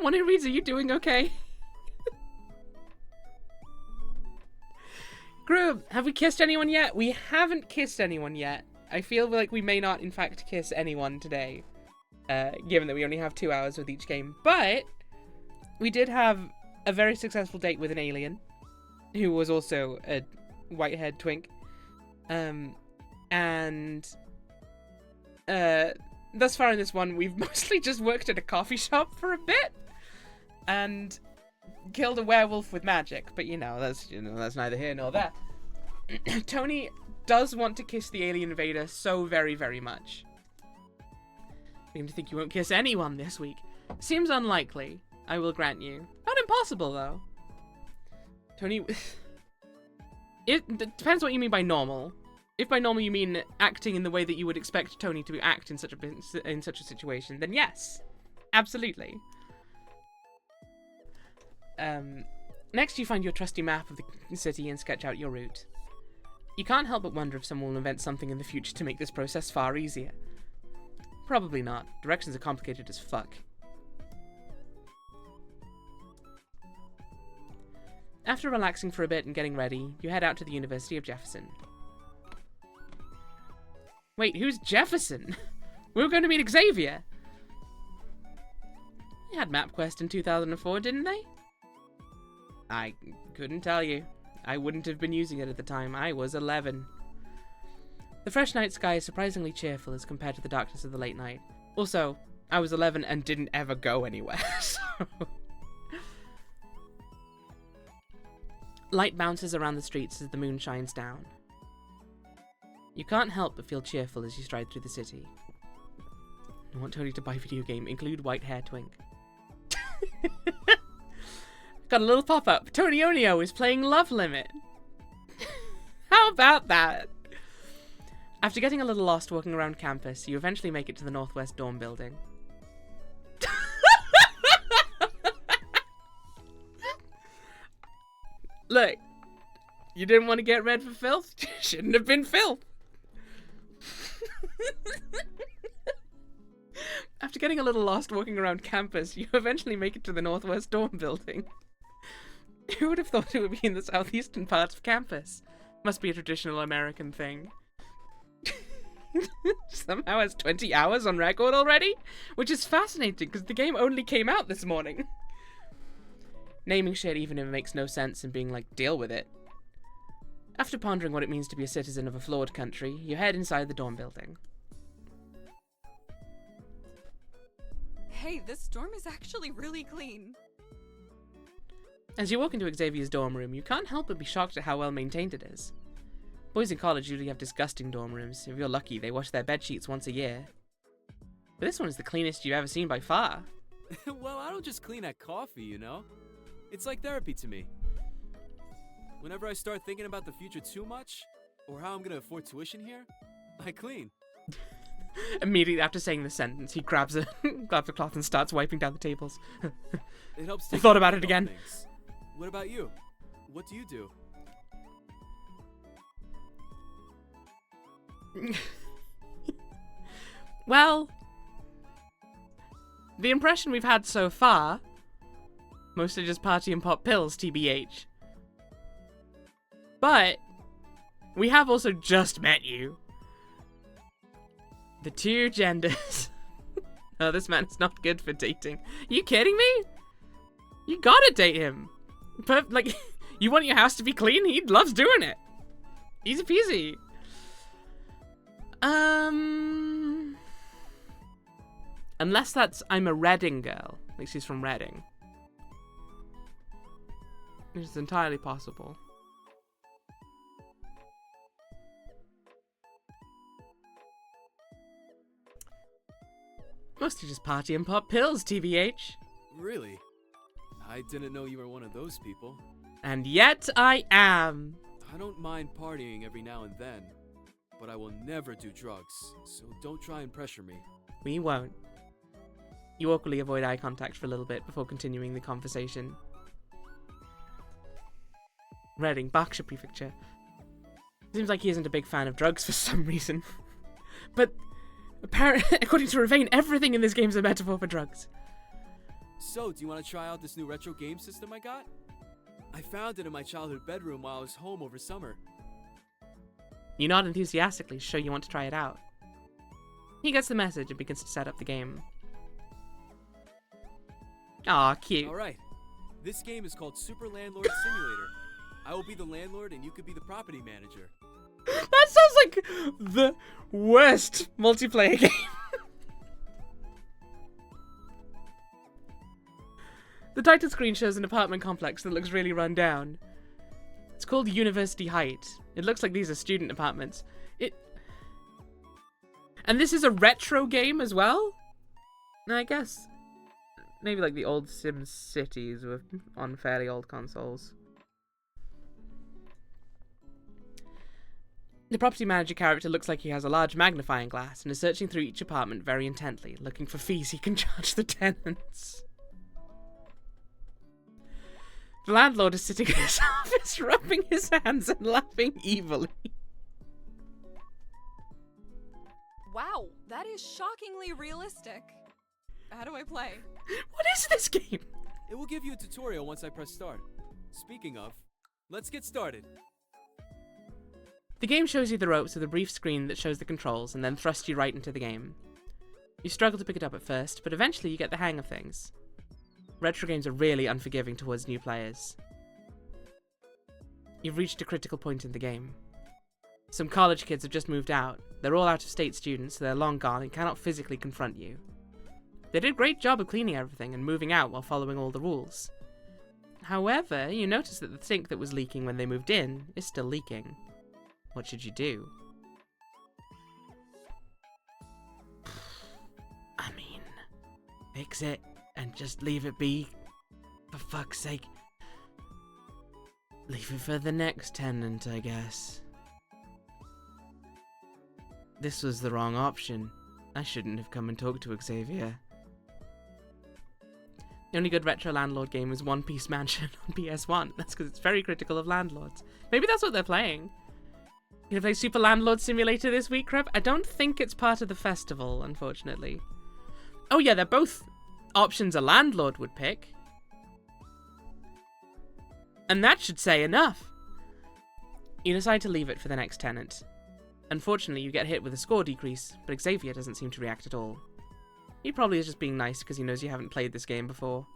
When he reads, are you doing okay? Group, have we kissed anyone yet? We haven't kissed anyone yet. I feel like we may not, in fact, kiss anyone today, given that we only have 2 hours with each game. But we did have a very successful date with an alien, who was also a white-haired twink. Thus far in this one, we've mostly just worked at a coffee shop for a bit, and killed a werewolf with magic. But that's neither here nor there. Tony does want to kiss the alien invader so very, very much. I seem to think you won't kiss anyone this week. Seems unlikely, I will grant you. Not impossible, though. Tony... It depends what you mean by normal. If by normal you mean acting in the way that you would expect Tony to act in such a situation, then yes. Absolutely. Next you find your trusty map of the city and sketch out your route. You can't help but wonder if someone will invent something in the future to make this process far easier. Probably not. Directions are complicated as fuck. After relaxing for a bit and getting ready, you head out to the University of Jefferson. Wait, who's Jefferson? We were going to meet Xavier! They had MapQuest in 2004, didn't they? I couldn't tell you. I wouldn't have been using it at the time. I was 11. The fresh night sky is surprisingly cheerful as compared to the darkness of the late night. Also, I was 11 and didn't ever go anywhere, so... Light bounces around the streets as the moon shines down. You can't help but feel cheerful as you stride through the city. I want Tony to buy video game, include white hair twink. Got a little pop-up. Tony Onio is playing Love Limit. How about that? After getting a little lost walking around campus, you eventually make it to the Northwest Dorm building. Look, you didn't want to get read for filth? Shouldn't have been filth. After getting a little lost walking around campus, you eventually make it to the Northwest Dorm building. Who would have thought it would be in the southeastern part of campus? Must be a traditional American thing. Somehow has 20 hours on record already? Which is fascinating, because the game only came out this morning. Naming shit even if it makes no sense and being like, deal with it. After pondering what it means to be a citizen of a flawed country, you head inside the dorm building. Hey, this dorm is actually really clean. As you walk into Xavier's dorm room, you can't help but be shocked at how well maintained it is. Boys in college usually have disgusting dorm rooms. If you're lucky, they wash their bed sheets once a year. But this one is the cleanest you've ever seen by far. Well, I don't just clean at coffee, you know? It's like therapy to me. Whenever I start thinking about the future too much, or how I'm gonna afford tuition here, I clean. Immediately after saying this sentence, he grabs a cloth and starts wiping down the tables. It helps. I thought about it again. Things. What about you? What do you do? Well, the impression we've had so far, mostly just party and pop pills, TBH. But we have also just met you. The two genders. Oh, this man's not good for dating. You kidding me? You gotta date him. But, like, you want your house to be clean? He loves doing it. Easy peasy. Unless that's I'm a Reading girl. Like she's from Reading. Which is entirely possible. Mostly just party and pop pills, TBH. Really? I didn't know you were one of those people. And yet I am. I don't mind partying every now and then, but I will never do drugs, so don't try and pressure me. We won't. You awkwardly avoid eye contact for a little bit before continuing the conversation. Reading, Berkshire Prefecture. Seems like he isn't a big fan of drugs for some reason. But apparently, according to Ravane, everything in this game is a metaphor for drugs. So, do you want to try out this new retro game system I got? I found it in my childhood bedroom while I was home over summer. You nod enthusiastically to show you want to try it out. He gets the message and begins to set up the game. Aw, cute. Alright, this game is called Super Landlord Simulator. I will be the landlord and you could be the property manager. That sounds like the worst multiplayer game. The title screen shows an apartment complex that looks really run down. It's called University Height. It looks like these are student apartments. And this is a retro game as well? I guess maybe like the old Sim Cities were on fairly old consoles. The property manager character looks like he has a large magnifying glass and is searching through each apartment very intently, looking for fees he can charge the tenants. The landlord is sitting in his office, rubbing his hands and laughing evilly. Wow, that is shockingly realistic. How do I play? What is this game? It will give you a tutorial once I press start. Speaking of, let's get started. The game shows you the ropes with a brief screen that shows the controls and then thrusts you right into the game. You struggle to pick it up at first, but eventually you get the hang of things. Retro games are really unforgiving towards new players. You've reached a critical point in the game. Some college kids have just moved out. They're all out-of-state students, so they're long gone and cannot physically confront you. They did a great job of cleaning everything and moving out while following all the rules. However, you notice that the sink that was leaking when they moved in is still leaking. What should you do? I mean, fix it and just leave it be. For fuck's sake. Leave it for the next tenant, I guess. This was the wrong option. I shouldn't have come and talked to Xavier. The only good retro landlord game is One Piece Mansion on PS1. That's because it's very critical of landlords. Maybe that's what they're playing. You gonna play Super Landlord Simulator this week, Crep? I don't think it's part of the festival, unfortunately. Oh yeah, they're both options a landlord would pick. And that should say enough. You decide to leave it for the next tenant. Unfortunately, you get hit with a score decrease, but Xavier doesn't seem to react at all. He probably is just being nice because he knows you haven't played this game before.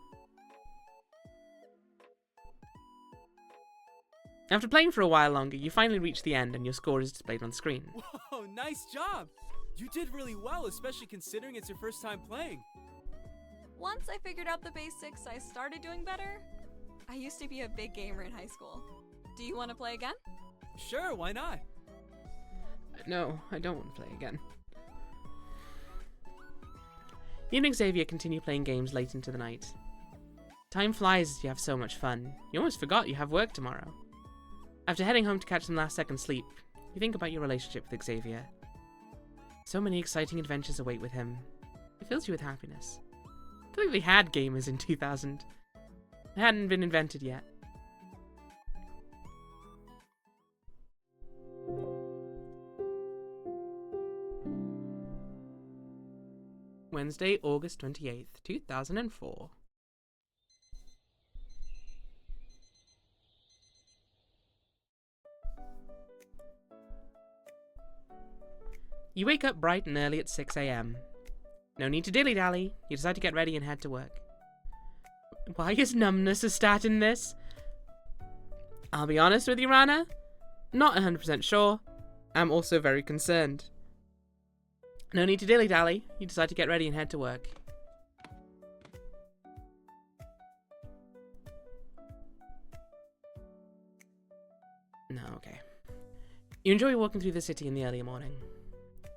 After playing for a while longer, you finally reach the end and your score is displayed on screen. Whoa, nice job! You did really well, especially considering it's your first time playing. Once I figured out the basics, I started doing better. I used to be a big gamer in high school. Do you want to play again? Sure, why not? No, I don't want to play again. You and Xavier continue playing games late into the night. Time flies as you have so much fun. You almost forgot you have work tomorrow. After heading home to catch some last-second sleep, you think about your relationship with Xavier. So many exciting adventures await with him. It fills you with happiness. I believe they had gamers in 2000. It hadn't been invented yet. Wednesday, August 28th, 2004. You wake up bright and early at 6 AM. No need to dilly-dally. You decide to get ready and head to work. Why is numbness a stat in this? I'll be honest with you, Rana. Not 100% sure. I'm also very concerned. No need to dilly-dally. You decide to get ready and head to work. No, okay. You enjoy walking through the city in the early morning.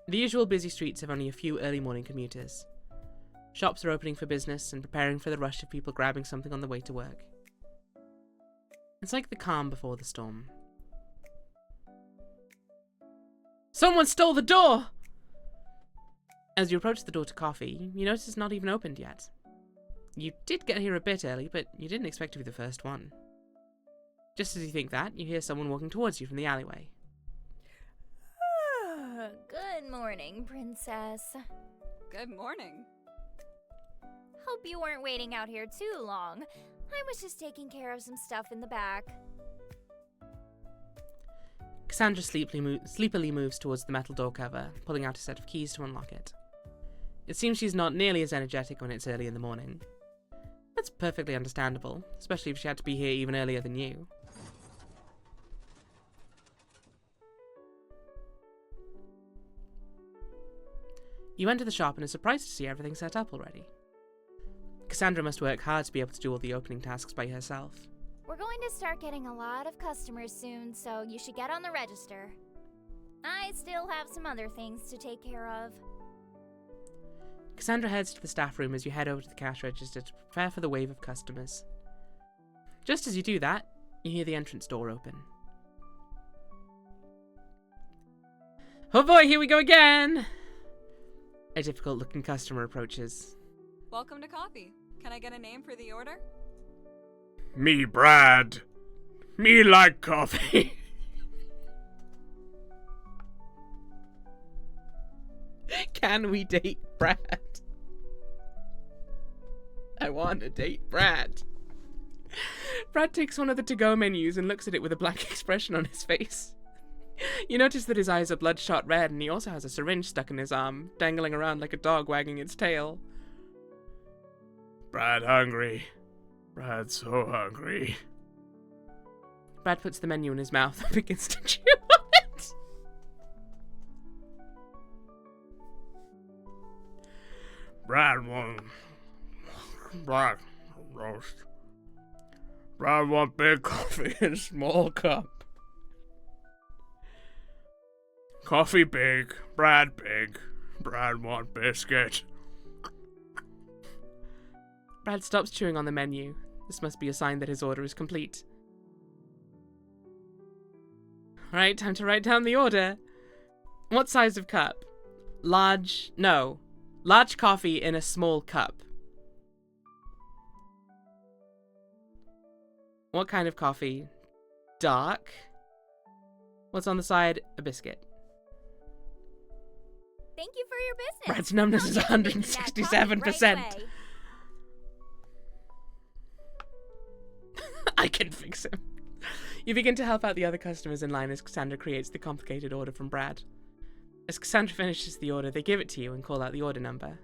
The usual busy streets have only a few early morning commuters. Shops are opening for business and preparing for the rush of people grabbing something on the way to work. It's like the calm before the storm. Someone stole the door! As you approach the door to coffee, you notice it's not even opened yet. You did get here a bit early, but you didn't expect to be the first one. Just as you think that, you hear someone walking towards you from the alleyway. Good morning, Princess. Good morning. Hope you weren't waiting out here too long. I was just taking care of some stuff in the back. Cassandra sleepily moves towards the metal door cover, pulling out a set of keys to unlock it. It seems she's not nearly as energetic when it's early in the morning. That's perfectly understandable, especially if she had to be here even earlier than you. You enter the shop and are surprised to see everything set up already. Cassandra must work hard to be able to do all the opening tasks by herself. We're going to start getting a lot of customers soon, so you should get on the register. I still have some other things to take care of. Cassandra heads to the staff room as you head over to the cash register to prepare for the wave of customers. Just as you do that, you hear the entrance door open. Oh boy, here we go again! A difficult-looking customer approaches. Welcome to coffee. Can I get a name for the order? Me, Brad. Me like coffee. Can we date Brad? I want to date Brad. Brad takes one of the to-go menus and looks at it with a blank expression on his face. You notice that his eyes are bloodshot red, and he also has a syringe stuck in his arm, dangling around like a dog wagging its tail. Brad hungry. Brad's so hungry. Brad puts the menu in his mouth and begins to chew on it. Brad want roast. Brad want big coffee in small cup. Coffee big, Brad big. Brad want biscuit. Brad stops chewing on the menu. This must be a sign that his order is complete. Alright, time to write down the order. What size of cup? Large coffee in a small cup. What kind of coffee? Dark. What's on the side? A biscuit. Thank you for your business. Brad's numbness is 167%. I can fix him. You begin to help out the other customers in line as Cassandra creates the complicated order from Brad. As Cassandra finishes the order, they give it to you and call out the order number.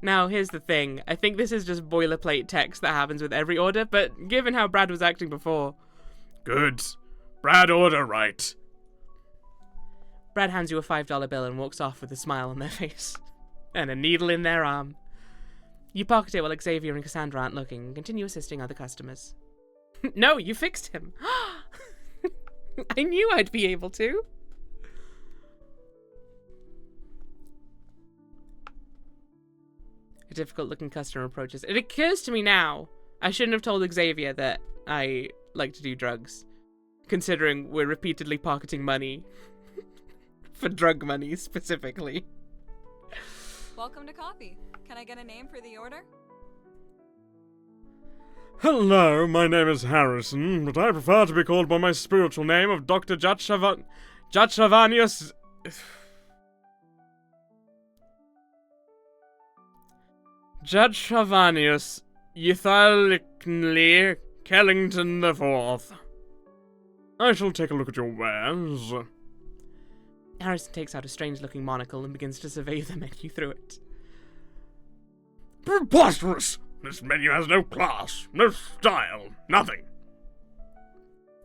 Now, here's the thing. I think this is just boilerplate text that happens with every order, but given how Brad was acting before... Good. Brad order right. Brad hands you a $5 bill and walks off with a smile on their face. And a needle in their arm. You pocket it while Xavier and Cassandra aren't looking and continue assisting other customers. No, you fixed him. I knew I'd be able to. A difficult-looking customer approaches. It occurs to me now, I shouldn't have told Xavier that I like to do drugs, considering we're repeatedly pocketing money. For drug money, specifically. Welcome to coffee. Can I get a name for the order? Hello, my name is Harrison, but I prefer to be called by my spiritual name of Dr. Jatravanius... Jatravanius Euthalicnly Kellington IV. I shall take a look at your wares. Harrison takes out a strange-looking monocle and begins to survey the menu through it. Preposterous! This menu has no class, no style, nothing.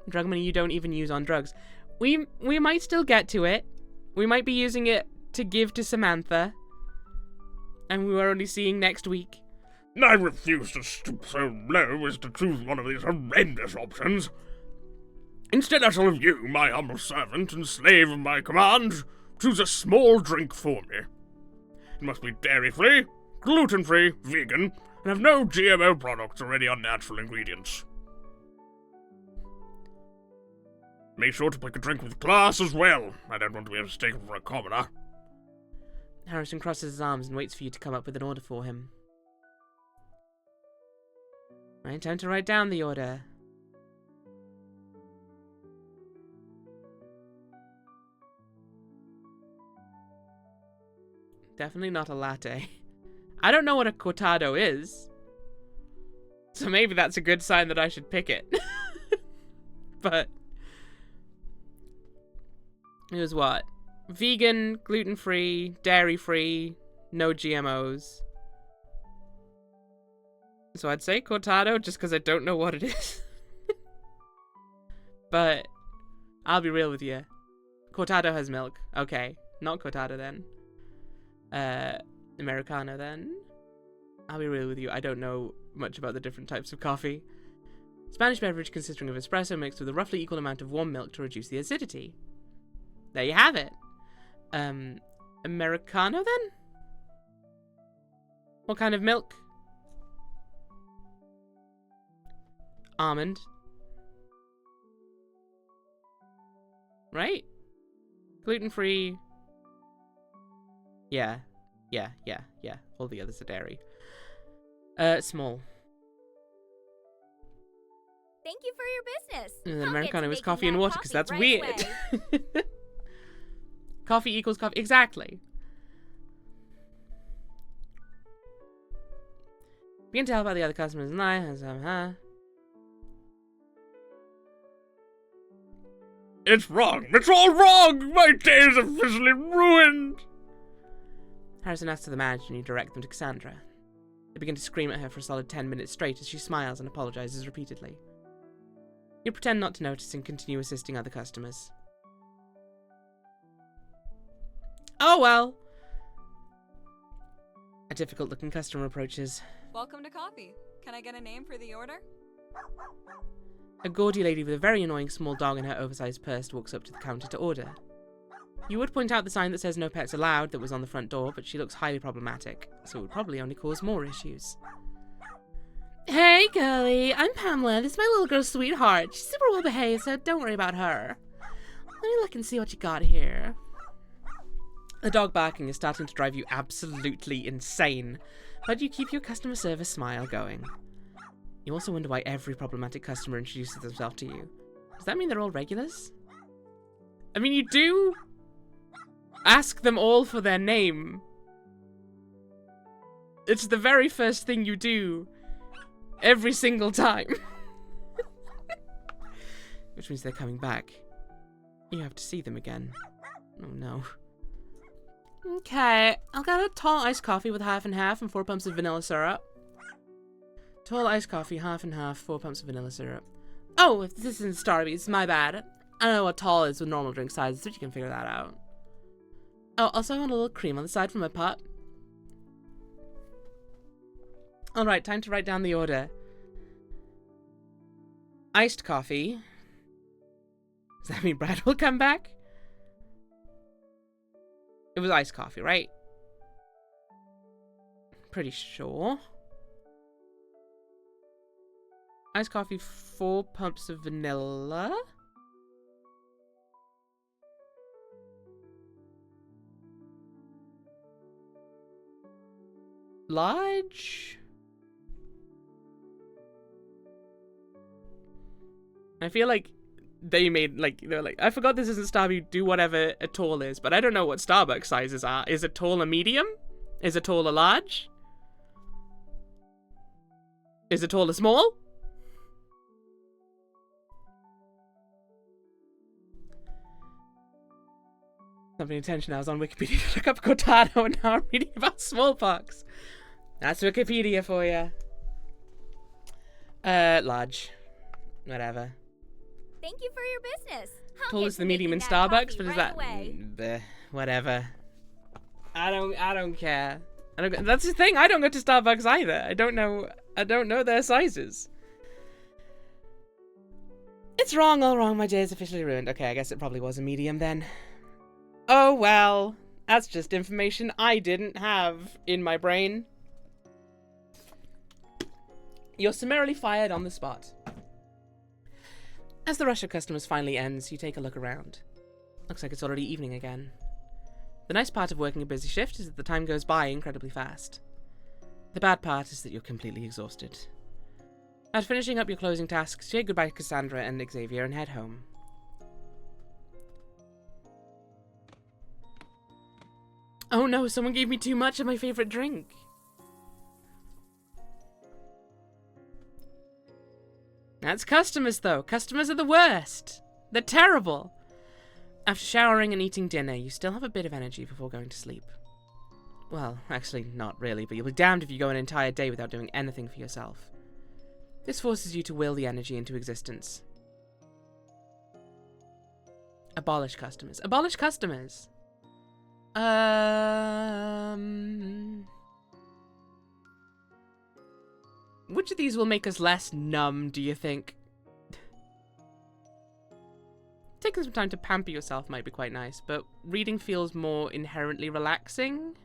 Drug money you don't even use on drugs. We might still get to it. We might be using it to give to Samantha. And we were only seeing next week. I refuse to stoop so low as to choose one of these horrendous options. Instead, I shall have you, my humble servant and slave of my command, choose a small drink for me. It must be dairy-free, gluten-free, vegan, and have no GMO products or any unnatural ingredients. Make sure to pick a drink with class as well. I don't want to be mistaken for a commoner. Harrison crosses his arms and waits for you to come up with an order for him. Right, time to write down the order. Definitely not a latte. I don't know what a cortado is. So maybe that's a good sign that I should pick it. But it was what? Vegan, gluten-free, dairy-free, no GMOs. So I'd say cortado just because I don't know what it is. But I'll be real with you. Cortado has milk. Okay, not cortado then. Americano then. I'll be real with you, I don't know much about the different types of coffee. Spanish beverage consisting of espresso mixed with a roughly equal amount of warm milk to reduce the acidity. There you have it. Americano then? What kind of milk? Almond. Right? Gluten-free. Yeah. All the others are dairy. Small. Thank you for your business. And then I'll get Americano to is making coffee and that water because that's right weird. away. Coffee equals coffee. Exactly. You can tell by the other customers and I. It's wrong! It's all wrong! My day is officially ruined! Harrison asks to the manager and you direct them to Cassandra. They begin to scream at her for a solid 10 minutes straight as she smiles and apologizes repeatedly. You pretend not to notice and continue assisting other customers. Oh well! A difficult-looking customer approaches. Welcome to coffee. Can I get a name for the order? A gaudy lady with a very annoying small dog in her oversized purse walks up to the counter to order. You would point out the sign that says no pets allowed that was on the front door, but she looks highly problematic, so it would probably only cause more issues. Hey, girlie, I'm Pamela. This is my little girl, Sweetheart. She's super well behaved, so don't worry about her. Let me look and see what you got here. The dog barking is starting to drive you absolutely insane, but you keep your customer service smile going. You also wonder why every problematic customer introduces themselves to you. Does that mean they're all regulars? I mean, you do ask them all for their name. It's the very first thing you do every single time. Which means they're coming back. You have to see them again. Oh no. Okay, I'll get a tall iced coffee with half and half and 4 pumps of vanilla syrup. Tall iced coffee, half and half, 4 pumps of vanilla syrup. Oh, if this isn't Starbucks, my bad. I don't know what tall is with normal drink sizes, but you can figure that out. Oh, also I want a little cream on the side for my pup. Alright, time to write down the order. Iced coffee. Does that mean Brad will come back? It was iced coffee, right? Pretty sure. Iced coffee, 4 pumps of vanilla. Large? I feel like they made, like, they're like, I forgot this isn't Starbucks, do whatever a tall is, but I don't know what Starbucks sizes are. Is a tall a medium? Is a tall a large? Is a tall a small? Not paying attention, I was on Wikipedia to look up Cortado and now I'm reading about smallpox. That's Wikipedia for you. Large. Whatever. Thank you for your business. Tall is the medium in Starbucks, but is that whatever? I don't care. That's the thing. I don't go to Starbucks either. I don't know their sizes. It's wrong, all wrong. My day is officially ruined. Okay, I guess it probably was a medium then. Oh well, that's just information I didn't have in my brain. You're summarily fired on the spot. As the rush of customers finally ends, you take a look around. Looks like it's already evening again. The nice part of working a busy shift is that the time goes by incredibly fast. The bad part is that you're completely exhausted. After finishing up your closing tasks, say goodbye to Cassandra and Xavier and head home. Oh no, someone gave me too much of my favorite drink. That's customers, though. Customers are the worst. They're terrible. After showering and eating dinner, you still have a bit of energy before going to sleep. Well, actually, not really, but you'll be damned if you go an entire day without doing anything for yourself. This forces you to will the energy into existence. Abolish customers. Abolish customers! Which of these will make us less numb, do you think? Taking some time to pamper yourself might be quite nice, but reading feels more inherently relaxing.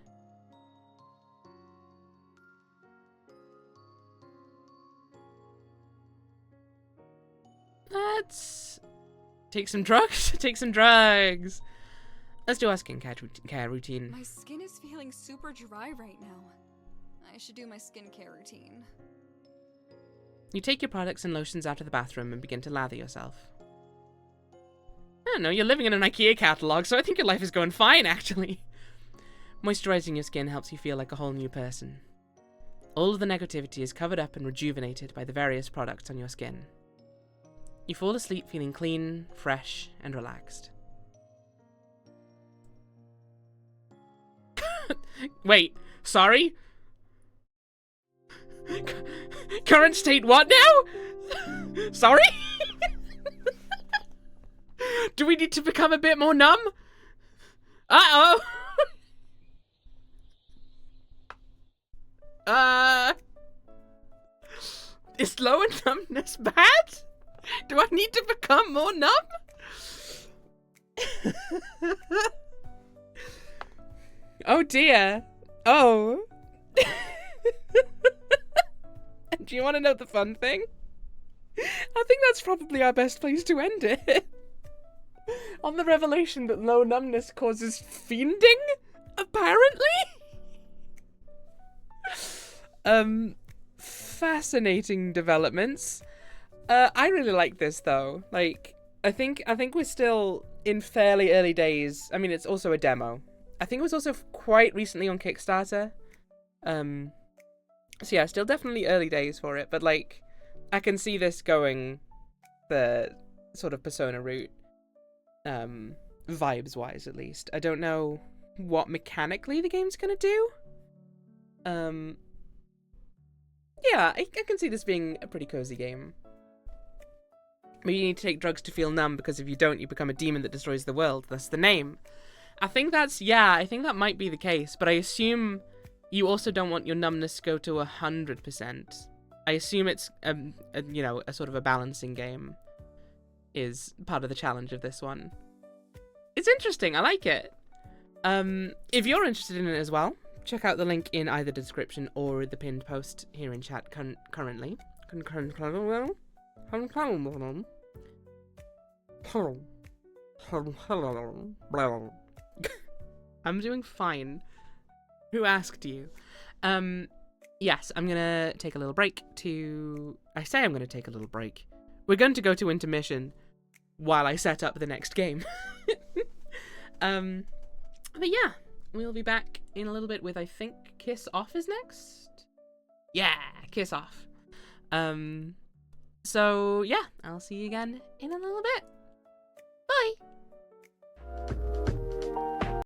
Let's take some drugs. Take some drugs. Let's do our skincare routine. My skin is feeling super dry right now. I should do my skincare routine. You take your products and lotions out of the bathroom and begin to lather yourself. I don't know, you're living in an IKEA catalogue, so I think your life is going fine, actually. Moisturizing your skin helps you feel like a whole new person. All of the negativity is covered up and rejuvenated by the various products on your skin. You fall asleep feeling clean, fresh, and relaxed. Wait, sorry? Current state what now? Sorry? Do we need to become a bit more numb? Uh-oh! Is slower numbness bad? Do I need to become more numb? Oh dear. Oh. Do you want to know the fun thing? I think that's probably our best place to end it. On the revelation that low numbness causes fiending, apparently? Fascinating developments. I really like this though. Like, I think we're still in fairly early days. I mean, it's also a demo. I think it was also quite recently on Kickstarter. So yeah, still definitely early days for it, but like, I can see this going the sort of Persona route, vibes-wise at least. I don't know what mechanically the game's gonna do. Yeah, I can see this being a pretty cozy game. Maybe you need to take drugs to feel numb, because if you don't, you become a demon that destroys the world. That's the name. I think that might be the case, but I assume you also don't want your numbness to go to 100%. I assume it's, you know, a sort of a balancing game is part of the challenge of this one. It's interesting, I like it. If you're interested in it as well, check out the link in either description or the pinned post here in chat currently. I'm doing fine. Who asked you? Yes, I'm gonna take a little break I say I'm gonna take a little break. We're going to go to intermission while I set up the next game. But yeah, we'll be back in a little bit with, I think, Kiss Off is next? Yeah, Kiss Off. So yeah, I'll see you again in a little bit. Bye!